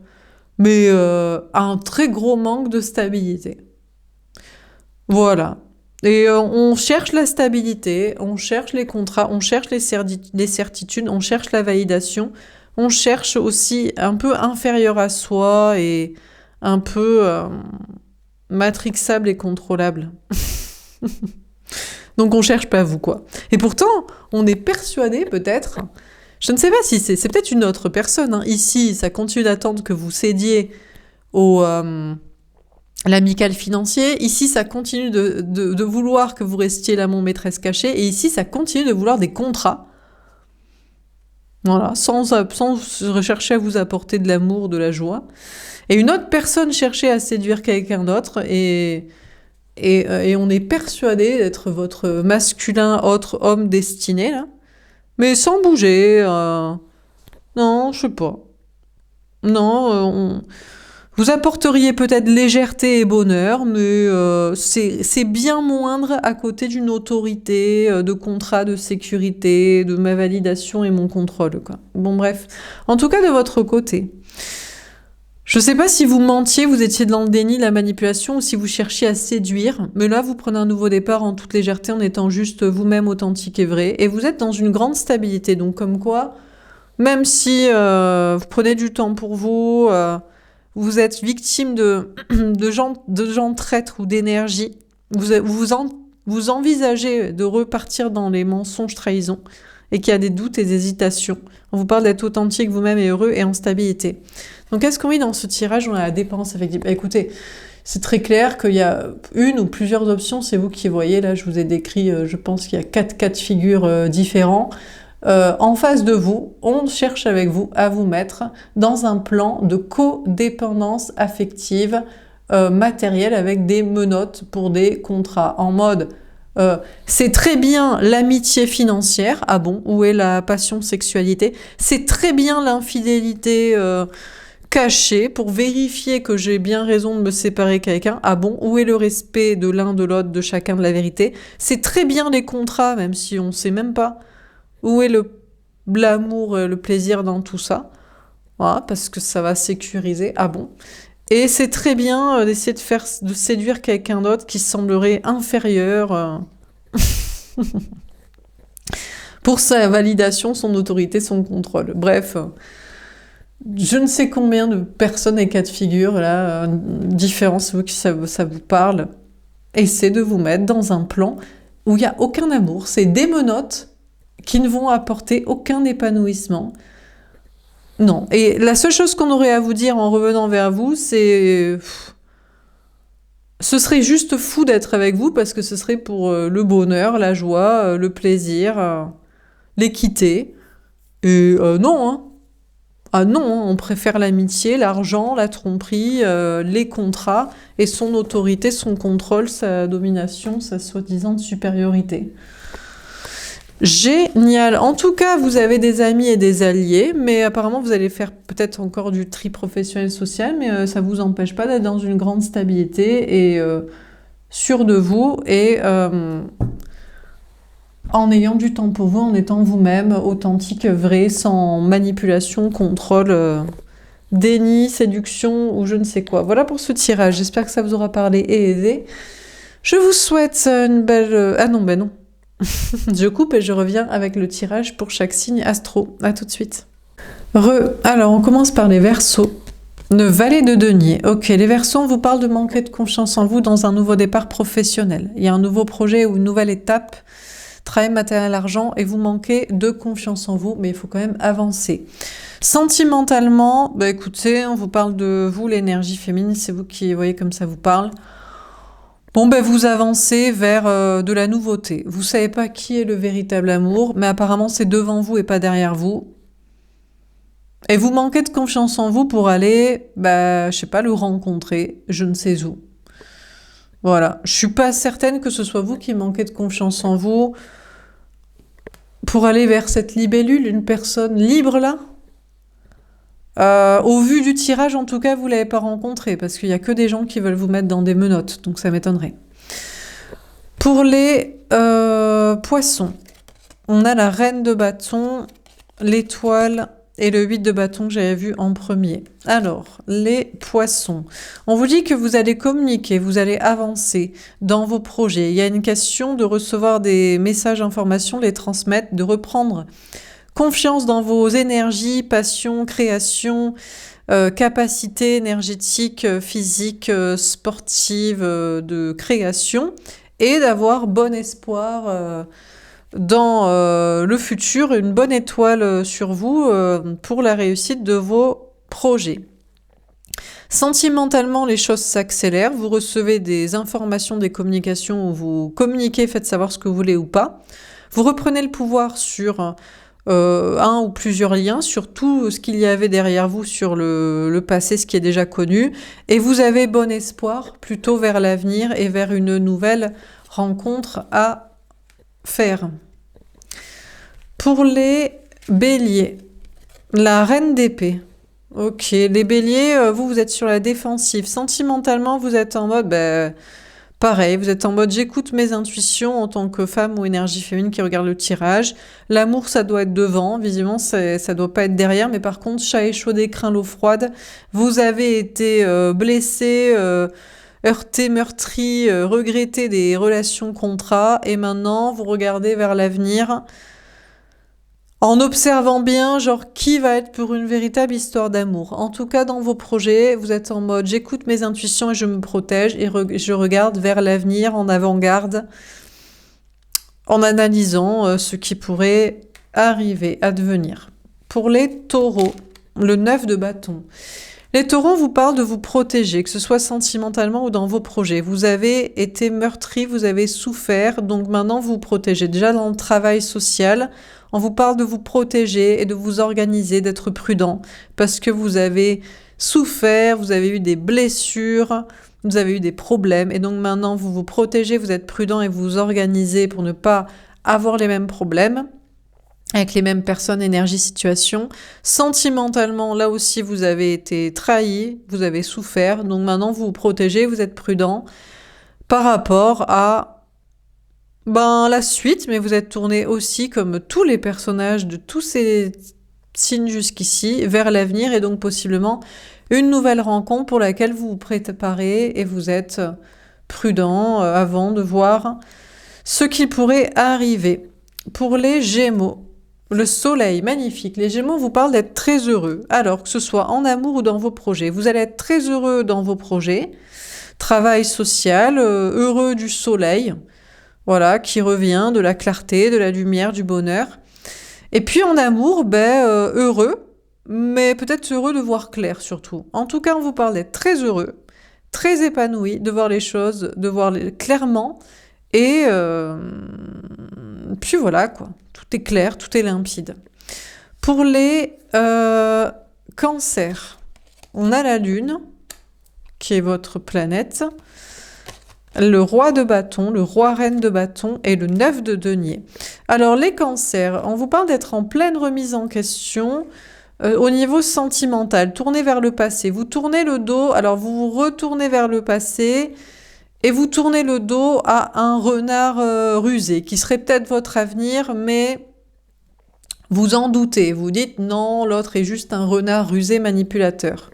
mais un très gros manque de stabilité. Voilà. Et on cherche la stabilité, on cherche les contrats, on cherche les certitudes, on cherche la validation, on cherche aussi un peu inférieur à soi et un peu... matrixable et contrôlable. Donc on cherche pas vous, quoi. Et pourtant, on est persuadé peut-être, je ne sais pas si c'est peut-être une autre personne, hein. Ici, ça continue d'attendre que vous cédiez au l'amical financier. Ici, ça continue de vouloir que vous restiez là mon maîtresse cachée. Et ici, ça continue de vouloir des contrats. Voilà, sans rechercher à vous apporter de l'amour, de la joie. Et une autre personne cherchait à séduire quelqu'un d'autre et on est persuadé d'être votre masculin, autre homme destiné, là. Mais sans bouger. Non, je sais pas. Non, vous apporteriez peut-être légèreté et bonheur, mais c'est bien moindre à côté d'une autorité, de contrat de sécurité, de ma validation et mon contrôle, quoi. Bon, bref. En tout cas, de votre côté. Je sais pas si vous mentiez, vous étiez dans le déni, la manipulation, ou si vous cherchiez à séduire, mais là, vous prenez un nouveau départ en toute légèreté, en étant juste vous-même authentique et vrai, et vous êtes dans une grande stabilité, donc comme quoi, même si vous prenez du temps pour vous, vous êtes victime de gens traîtres ou d'énergie, vous envisagez de repartir dans les mensonges, trahisons, et qu'il y a des doutes et des hésitations. On vous parle d'être authentique vous-même et heureux et en stabilité. Donc, qu'est-ce qu'on dit dans ce tirage? On a la dépense affective. Écoutez, c'est très clair qu'il y a une ou plusieurs options. C'est vous qui voyez. Là, je vous ai décrit, je pense qu'il y a 4 cas de figure différents. En face de vous, on cherche avec vous à vous mettre dans un plan de codépendance affective matérielle avec des menottes pour des contrats. En mode, C'est très bien l'amitié financière. Ah bon, où est la passion, sexualité? C'est très bien l'infidélité cachée pour vérifier que j'ai bien raison de me séparer avec quelqu'un. Ah bon, où est le respect de l'un, de l'autre, de chacun, de la vérité? C'est très bien les contrats, même si on sait même pas. Où est l'amour, le plaisir dans tout ça? Voilà, parce que ça va sécuriser. Ah bon? Et c'est très bien d'essayer de séduire quelqu'un d'autre qui semblerait inférieur pour sa validation, son autorité, son contrôle. Bref, je ne sais combien de personnes et cas de figure là, différents, ça vous parle. Essayez de vous mettre dans un plan où il n'y a aucun amour. C'est des menottes qui ne vont apporter aucun épanouissement. Non. Et la seule chose qu'on aurait à vous dire en revenant vers vous, c'est... Ce serait juste fou d'être avec vous parce que ce serait pour le bonheur, la joie, le plaisir, l'équité. Et non, hein. Ah non, hein, on préfère l'amitié, l'argent, la tromperie, les contrats et son autorité, son contrôle, sa domination, sa soi-disant supériorité. Génial. En tout cas, vous avez des amis et des alliés, mais apparemment vous allez faire peut-être encore du tri professionnel social, mais ça vous empêche pas d'être dans une grande stabilité et sûr de vous et en ayant du temps pour vous, en étant vous-même, authentique, vrai, sans manipulation, contrôle, déni, séduction ou je ne sais quoi. Voilà pour ce tirage. J'espère que ça vous aura parlé et aidé. Je vous souhaite une belle... Ah non, ben non. Je coupe et je reviens avec le tirage pour chaque signe astro. À tout de suite. Alors, on commence par les Verseaux. Le valet de denier. Ok, les Verseaux, on vous parle de manquer de confiance en vous dans un nouveau départ professionnel. Il y a un nouveau projet ou une nouvelle étape, travail, matériel, argent, et vous manquez de confiance en vous, mais il faut quand même avancer. Sentimentalement, bah écoutez, on vous parle de vous, l'énergie féminine, c'est vous qui voyez comme ça vous parle. Bon, ben vous avancez vers de la nouveauté. Vous savez pas qui est le véritable amour, mais apparemment c'est devant vous et pas derrière vous. Et vous manquez de confiance en vous pour aller, je sais pas, le rencontrer, je ne sais où. Voilà. Je suis pas certaine que ce soit vous qui manquez de confiance en vous pour aller vers cette libellule, une personne libre là. Au vu du tirage, en tout cas, vous l'avez pas rencontré, parce qu'il y a que des gens qui veulent vous mettre dans des menottes, donc ça m'étonnerait. Pour les poissons, on a la reine de bâton, l'étoile et le 8 de bâton que j'avais vu en premier. Alors, les poissons, on vous dit que vous allez communiquer, vous allez avancer dans vos projets. Il y a une question de recevoir des messages, informations, les transmettre, de reprendre confiance dans vos énergies, passions, créations, capacités énergétiques, physiques, sportives, de création, et d'avoir bon espoir dans le futur, une bonne étoile sur vous pour la réussite de vos projets. Sentimentalement, les choses s'accélèrent, vous recevez des informations, des communications où vous communiquez, faites savoir ce que vous voulez ou pas. Vous reprenez le pouvoir sur un ou plusieurs liens, sur tout ce qu'il y avait derrière vous, sur le passé, ce qui est déjà connu, et vous avez bon espoir plutôt vers l'avenir et vers une nouvelle rencontre à faire. Pour les béliers, la reine d'épée. Ok, les béliers, vous êtes sur la défensive. Sentimentalement, vous êtes en mode... pareil, vous êtes en mode j'écoute mes intuitions en tant que femme ou énergie féminine qui regarde le tirage. L'amour, ça doit être devant, visiblement ça doit pas être derrière, mais par contre, chat échaudé craint l'eau froide. Vous avez été blessé, heurté, meurtri, regretté des relations contrats, et maintenant vous regardez vers l'avenir en observant bien, genre, qui va être pour une véritable histoire d'amour. En tout cas, dans vos projets, vous êtes en mode j'écoute mes intuitions et je me protège et je regarde vers l'avenir en avant-garde, en analysant ce qui pourrait arriver, advenir. Pour les taureaux, le 9 de bâton. Les taureaux vous parlent de vous protéger, que ce soit sentimentalement ou dans vos projets. Vous avez été meurtri, vous avez souffert, donc maintenant vous vous protégez. Déjà dans le travail social, on vous parle de vous protéger et de vous organiser, d'être prudent, parce que vous avez souffert, vous avez eu des blessures, vous avez eu des problèmes et donc maintenant vous vous protégez, vous êtes prudent et vous vous organisez pour ne pas avoir les mêmes problèmes avec les mêmes personnes, énergie, situation. Sentimentalement, là aussi, vous avez été trahi, vous avez souffert, donc maintenant vous vous protégez, vous êtes prudent par rapport à la suite, mais vous êtes tourné aussi, comme tous les personnages de tous ces signes jusqu'ici, vers l'avenir et donc possiblement une nouvelle rencontre pour laquelle vous vous préparez et vous êtes prudent avant de voir ce qui pourrait arriver. Pour les Gémeaux, le soleil, magnifique. Les Gémeaux vous parlent d'être très heureux. Alors, que ce soit en amour ou dans vos projets. Vous allez être très heureux dans vos projets. Travail social, heureux du soleil. Voilà, qui revient de la clarté, de la lumière, du bonheur. Et puis en amour, heureux, mais peut-être heureux de voir clair surtout. En tout cas, on vous parle d'être très heureux, très épanoui, de voir les choses, de voir clairement. Et puis voilà, quoi. Tout est clair, tout est limpide. Pour les cancers, on a la Lune, qui est votre planète, le roi de bâton, le roi-reine de bâton et le 9 de denier. Alors les cancers, on vous parle d'être en pleine remise en question au niveau sentimental, tournez vers le passé. Vous tournez le dos, alors vous vous retournez vers le passé et vous tournez le dos à un renard rusé, qui serait peut-être votre avenir, mais vous en doutez. Vous dites non, l'autre est juste un renard rusé manipulateur.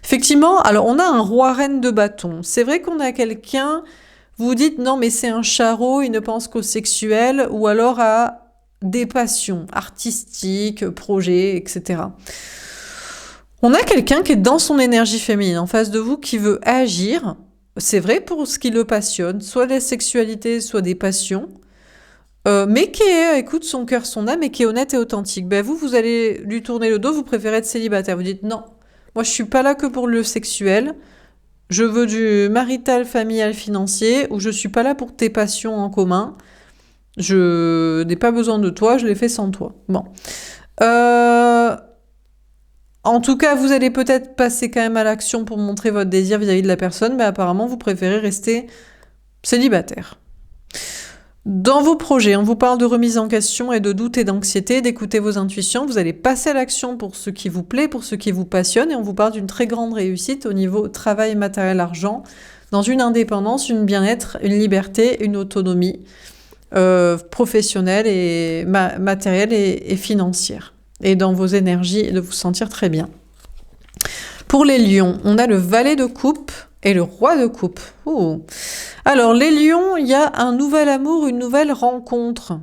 Effectivement, alors on a un roi-reine de bâton. C'est vrai qu'on a quelqu'un, vous dites non mais c'est un charreau, il ne pense qu'au sexuel, ou alors à des passions artistiques, projets, etc. On a quelqu'un qui est dans son énergie féminine en face de vous, qui veut agir, c'est vrai pour ce qui le passionne, soit des sexualités, soit des passions, mais qui écoute son cœur, son âme, et qui est honnête et authentique. Vous allez lui tourner le dos, vous préférez être célibataire. Vous dites non. Moi, je suis pas là que pour le sexuel. Je veux du marital, familial, financier, ou je suis pas là pour tes passions en commun. Je n'ai pas besoin de toi, je l'ai fait sans toi. Bon. En tout cas, vous allez peut-être passer quand même à l'action pour montrer votre désir vis-à-vis de la personne, mais apparemment, vous préférez rester célibataire. Dans vos projets, on vous parle de remise en question et de doute et d'anxiété, d'écouter vos intuitions. Vous allez passer à l'action pour ce qui vous plaît, pour ce qui vous passionne, et on vous parle d'une très grande réussite au niveau travail, matériel, argent, dans une indépendance, une bien-être, une liberté, une autonomie professionnelle et matérielle et financière. Et dans vos énergies, de vous sentir très bien. Pour les lions, on a le valet de coupe et le roi de coupe. Ouh. Alors, les lions, il y a un nouvel amour, une nouvelle rencontre.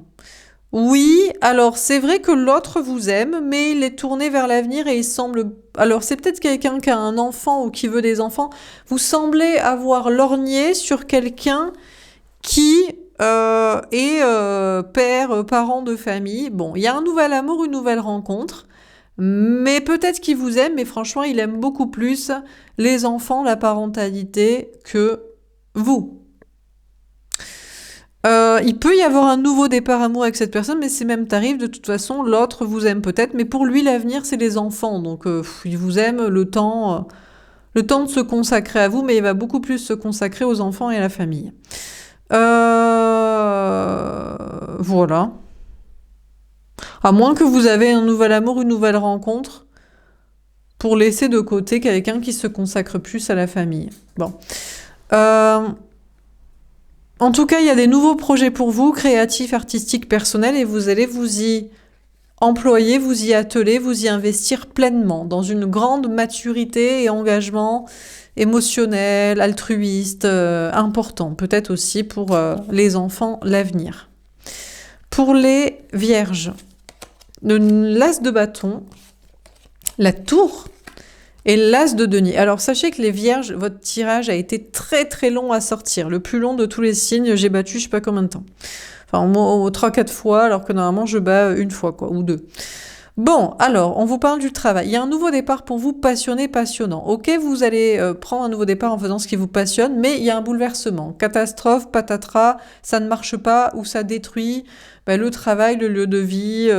Oui, alors c'est vrai que l'autre vous aime, mais il est tourné vers l'avenir et il semble... Alors, c'est peut-être quelqu'un qui a un enfant ou qui veut des enfants. Vous semblez avoir lorgné sur quelqu'un qui est père, parent de famille. Bon, il y a un nouvel amour, une nouvelle rencontre. Mais peut-être qu'il vous aime, mais franchement, il aime beaucoup plus les enfants, la parentalité que vous. Il peut y avoir un nouveau départ amoureux avec cette personne, mais c'est même tarif. De toute façon, l'autre vous aime peut-être, mais pour lui, l'avenir, c'est les enfants. Donc, il vous aime le temps de se consacrer à vous, mais il va beaucoup plus se consacrer aux enfants et à la famille. Voilà. À moins que vous avez un nouvel amour, une nouvelle rencontre, pour laisser de côté quelqu'un qui se consacre plus à la famille. Bon. En tout cas, il y a des nouveaux projets pour vous, créatifs, artistiques, personnels, et vous allez vous y employer, vous y atteler, vous y investir pleinement, dans une grande maturité et engagement émotionnel, altruiste, important, peut-être aussi pour les enfants, l'avenir. Pour les vierges, l'as de bâton, la tour et l'as de denier. Alors sachez que les vierges, votre tirage a été très très long à sortir, le plus long de tous les signes. J'ai battu je sais pas combien de temps, enfin 3-4 fois, alors que normalement je bats une fois quoi, ou 2. Bon, alors, on vous parle du travail. Il y a un nouveau départ pour vous, passionné, passionnant. Ok, vous allez prendre un nouveau départ en faisant ce qui vous passionne, mais il y a un bouleversement. Catastrophe, patatras, ça ne marche pas ou ça détruit. le travail, le lieu de vie,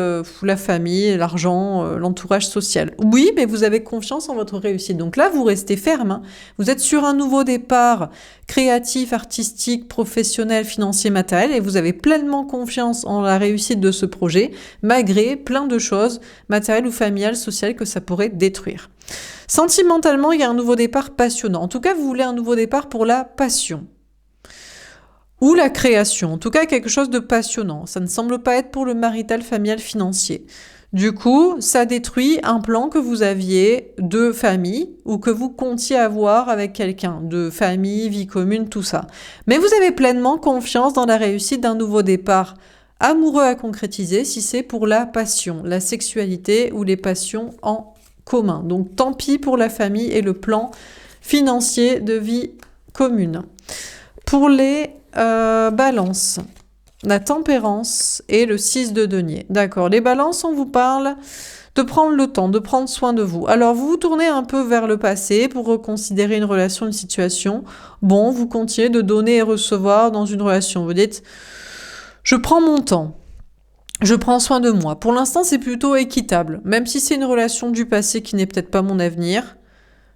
la famille, l'argent, l'entourage social. Oui, mais vous avez confiance en votre réussite. Donc là, vous restez ferme, hein. Vous êtes sur un nouveau départ créatif, artistique, professionnel, financier, matériel, et vous avez pleinement confiance en la réussite de ce projet, malgré plein de choses, matérielles ou familiales, sociales, que ça pourrait détruire. Sentimentalement, il y a un nouveau départ passionnant. En tout cas, vous voulez un nouveau départ pour la passion. Ou la création, en tout cas quelque chose de passionnant. Ça ne semble pas être pour le marital, familial, financier. Du coup, ça détruit un plan que vous aviez de famille ou que vous comptiez avoir avec quelqu'un, de famille, vie commune, tout ça. Mais vous avez pleinement confiance dans la réussite d'un nouveau départ amoureux à concrétiser si c'est pour la passion, la sexualité ou les passions en commun. Donc tant pis pour la famille et le plan financier de vie commune. Pour les balances, la tempérance et le 6 de denier. D'accord, les balances, on vous parle de prendre le temps, de prendre soin de vous. Alors vous vous tournez un peu vers le passé pour reconsidérer une relation, une situation. Bon, vous continuez de donner et recevoir dans une relation. Vous dites, je prends mon temps. Je prends soin de moi. Pour l'instant, c'est plutôt équitable. Même si c'est une relation du passé qui n'est peut-être pas mon avenir.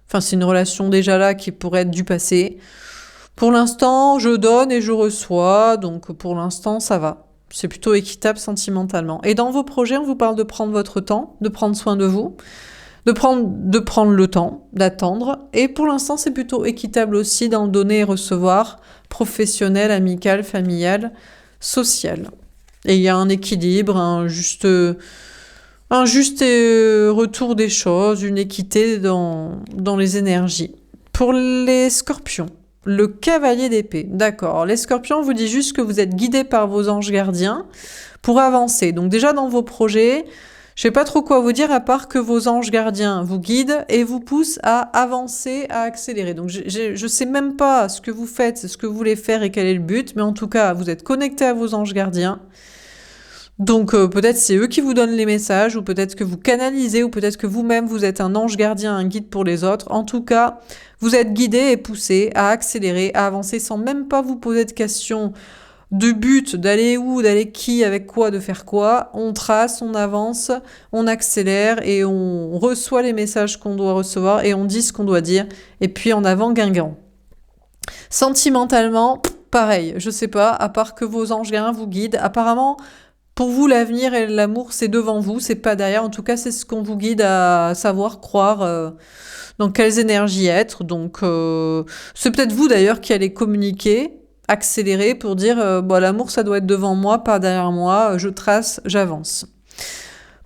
Enfin, c'est une relation déjà là qui pourrait être du passé. Pour l'instant, je donne et je reçois, donc pour l'instant, ça va. C'est plutôt équitable sentimentalement. Et dans vos projets, on vous parle de prendre votre temps, de prendre soin de vous, de prendre le temps, d'attendre. Et pour l'instant, c'est plutôt équitable aussi dans le donner et recevoir, professionnel, amical, familial, social. Et il y a un équilibre, un juste retour des choses, une équité dans les énergies. Pour les scorpions, le cavalier d'épée. D'accord. Les scorpions, on vous dit juste que vous êtes guidés par vos anges gardiens pour avancer. Donc déjà dans vos projets, je sais pas trop quoi vous dire à part que vos anges gardiens vous guident et vous poussent à avancer, à accélérer. Donc je sais même pas ce que vous faites, ce que vous voulez faire et quel est le but, mais en tout cas, vous êtes connectés à vos anges gardiens. Donc peut-être c'est eux qui vous donnent les messages, ou peut-être que vous canalisez, ou peut-être que vous-même vous êtes un ange gardien, un guide pour les autres. En tout cas, vous êtes guidé et poussé à accélérer, à avancer sans même pas vous poser de questions de but, d'aller où, d'aller qui, avec quoi, de faire quoi. On trace, on avance, on accélère et on reçoit les messages qu'on doit recevoir et on dit ce qu'on doit dire. Et puis en avant, Guingamp. Sentimentalement, pareil, je sais pas, à part que vos anges gardiens vous guident. Apparemment, pour vous, l'avenir et l'amour, c'est devant vous, c'est pas derrière. En tout cas, c'est ce qu'on vous guide à savoir, croire, dans quelles énergies être. Donc, c'est peut-être vous d'ailleurs qui allez communiquer, accélérer pour dire l'amour, ça doit être devant moi, pas derrière moi. Je trace, j'avance.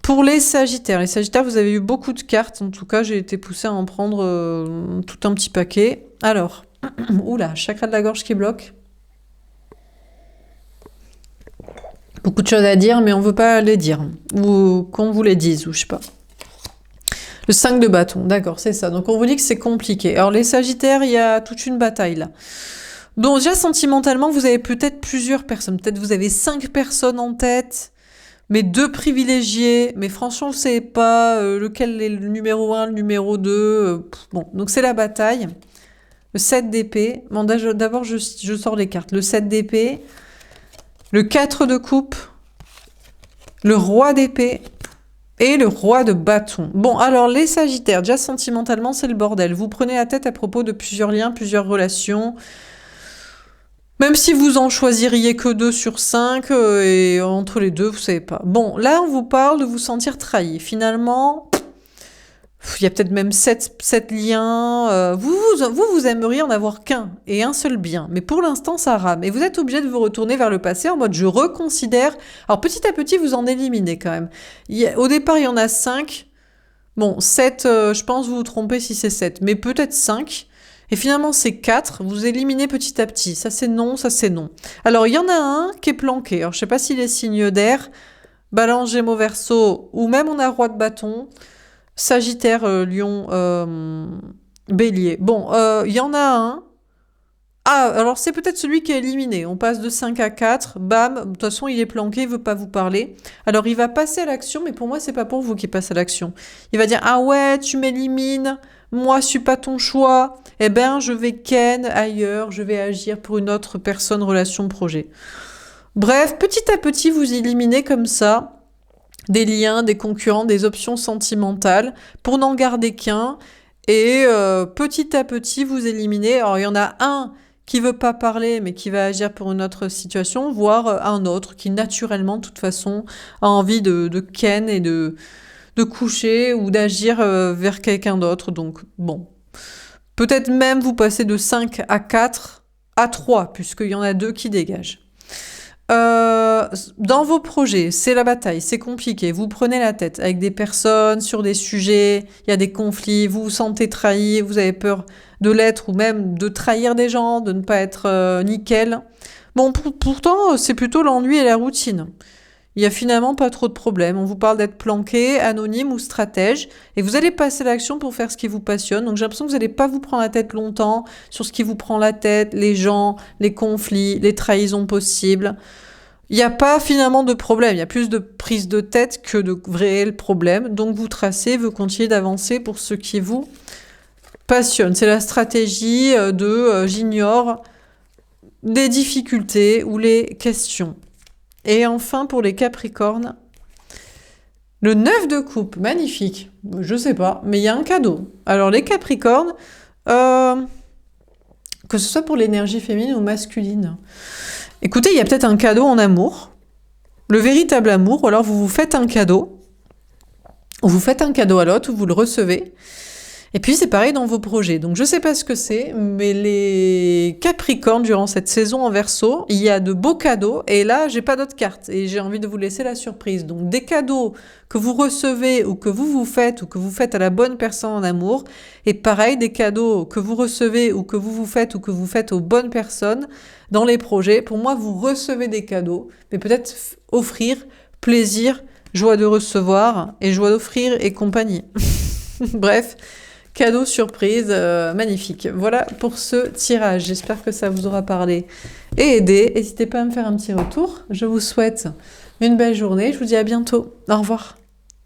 Pour les Sagittaires, vous avez eu beaucoup de cartes. En tout cas, j'ai été poussée à en prendre tout un petit paquet. Alors, oula, chakra de la gorge qui bloque. Beaucoup de choses à dire, mais on veut pas les dire. Ou qu'on vous les dise, ou je sais pas. Le 5 de bâton, d'accord, c'est ça. Donc on vous dit que c'est compliqué. Alors les Sagittaires, il y a toute une bataille là. Donc déjà sentimentalement, vous avez peut-être plusieurs personnes. Peut-être vous avez 5 personnes en tête, mais 2 privilégiés. Mais franchement, vous savez pas lequel est le numéro 1, le numéro 2. Bon, donc c'est la bataille. Le 7 d'épée. Bon, d'abord, je sors les cartes. Le 7 d'épée. Le 4 de coupe, le roi d'épée et le roi de bâton. Bon, alors les Sagittaires, déjà sentimentalement, c'est le bordel. Vous prenez la tête à propos de plusieurs liens, plusieurs relations. Même si vous en choisiriez que 2 sur 5, et entre les deux, vous savez pas. Bon, là, on vous parle de vous sentir trahi. Finalement, il y a peut-être même 7 liens. Vous aimeriez en avoir qu'un et un seul bien. Mais pour l'instant, ça rame. Et vous êtes obligé de vous retourner vers le passé en mode je reconsidère. Alors petit à petit, vous en éliminez quand même. Au départ, il y en a 5. Bon, 7, je pense vous vous trompez si c'est 7. Mais peut-être 5. Et finalement, c'est 4. Vous éliminez petit à petit. Ça, c'est non, ça, c'est non. Alors, il y en a un qui est planqué. Alors, je sais pas s'il est signe d'air. Balance, Gémeaux, Verseau. Ou même on a roi de bâton. Sagittaire, Lion, Bélier. Bon, il y en a un. Ah, alors c'est peut-être celui qui est éliminé. On passe de 5 à 4. Bam, de toute façon, il est planqué, il veut pas vous parler. Alors, il va passer à l'action, mais pour moi, c'est pas pour vous qui passe à l'action. Il va dire, ah ouais, tu m'élimines. Moi, je suis pas ton choix. Eh ben, je vais ken ailleurs. Je vais agir pour une autre personne, relation, projet. Bref, petit à petit, vous éliminez comme ça des liens, des concurrents, des options sentimentales pour n'en garder qu'un. Et petit à petit, vous éliminez. Alors, il y en a un qui veut pas parler, mais qui va agir pour une autre situation, voire un autre qui, naturellement, de toute façon, a envie de ken et de coucher ou d'agir vers quelqu'un d'autre. Donc, bon. Peut-être même vous passez de 5 à 4 à 3, puisqu'il y en a 2 qui dégagent. Dans vos projets, c'est la bataille, c'est compliqué, vous prenez la tête avec des personnes, sur des sujets, il y a des conflits, vous vous sentez trahi, vous avez peur de l'être ou même de trahir des gens, de ne pas être nickel. Bon, pourtant, c'est plutôt l'ennui et la routine. Il y a finalement pas trop de problèmes. On vous parle d'être planqué, anonyme ou stratège, et vous allez passer à l'action pour faire ce qui vous passionne. Donc j'ai l'impression que vous n'allez pas vous prendre la tête longtemps sur ce qui vous prend la tête, les gens, les conflits, les trahisons possibles. Il n'y a pas finalement de problème. Il y a plus de prise de tête que de réels problèmes. Donc vous tracez, vous continuez d'avancer pour ce qui vous passionne. C'est la stratégie de j'ignore les difficultés ou les questions. Et enfin, pour les Capricornes, le 9 de coupe, magnifique. Je sais pas, mais il y a un cadeau. Alors, les Capricornes, que ce soit pour l'énergie féminine ou masculine, écoutez, il y a peut-être un cadeau en amour, le véritable amour, ou alors vous vous faites un cadeau, ou vous faites un cadeau à l'autre, ou vous le recevez. Et puis c'est pareil dans vos projets. Donc je sais pas ce que c'est, mais les Capricornes, durant cette saison en Verseau, il y a de beaux cadeaux. Et là, j'ai pas d'autres cartes. Et j'ai envie de vous laisser la surprise. Donc des cadeaux que vous recevez ou que vous faites ou que vous faites à la bonne personne en amour. Et pareil, des cadeaux que vous recevez ou que vous faites ou que vous faites aux bonnes personnes dans les projets. Pour moi, vous recevez des cadeaux, mais peut-être offrir, plaisir, joie de recevoir et joie d'offrir et compagnie. Bref. Cadeau surprise, magnifique. Voilà pour ce tirage. J'espère que ça vous aura parlé et aidé. N'hésitez pas à me faire un petit retour. Je vous souhaite une belle journée. Je vous dis à bientôt. Au revoir.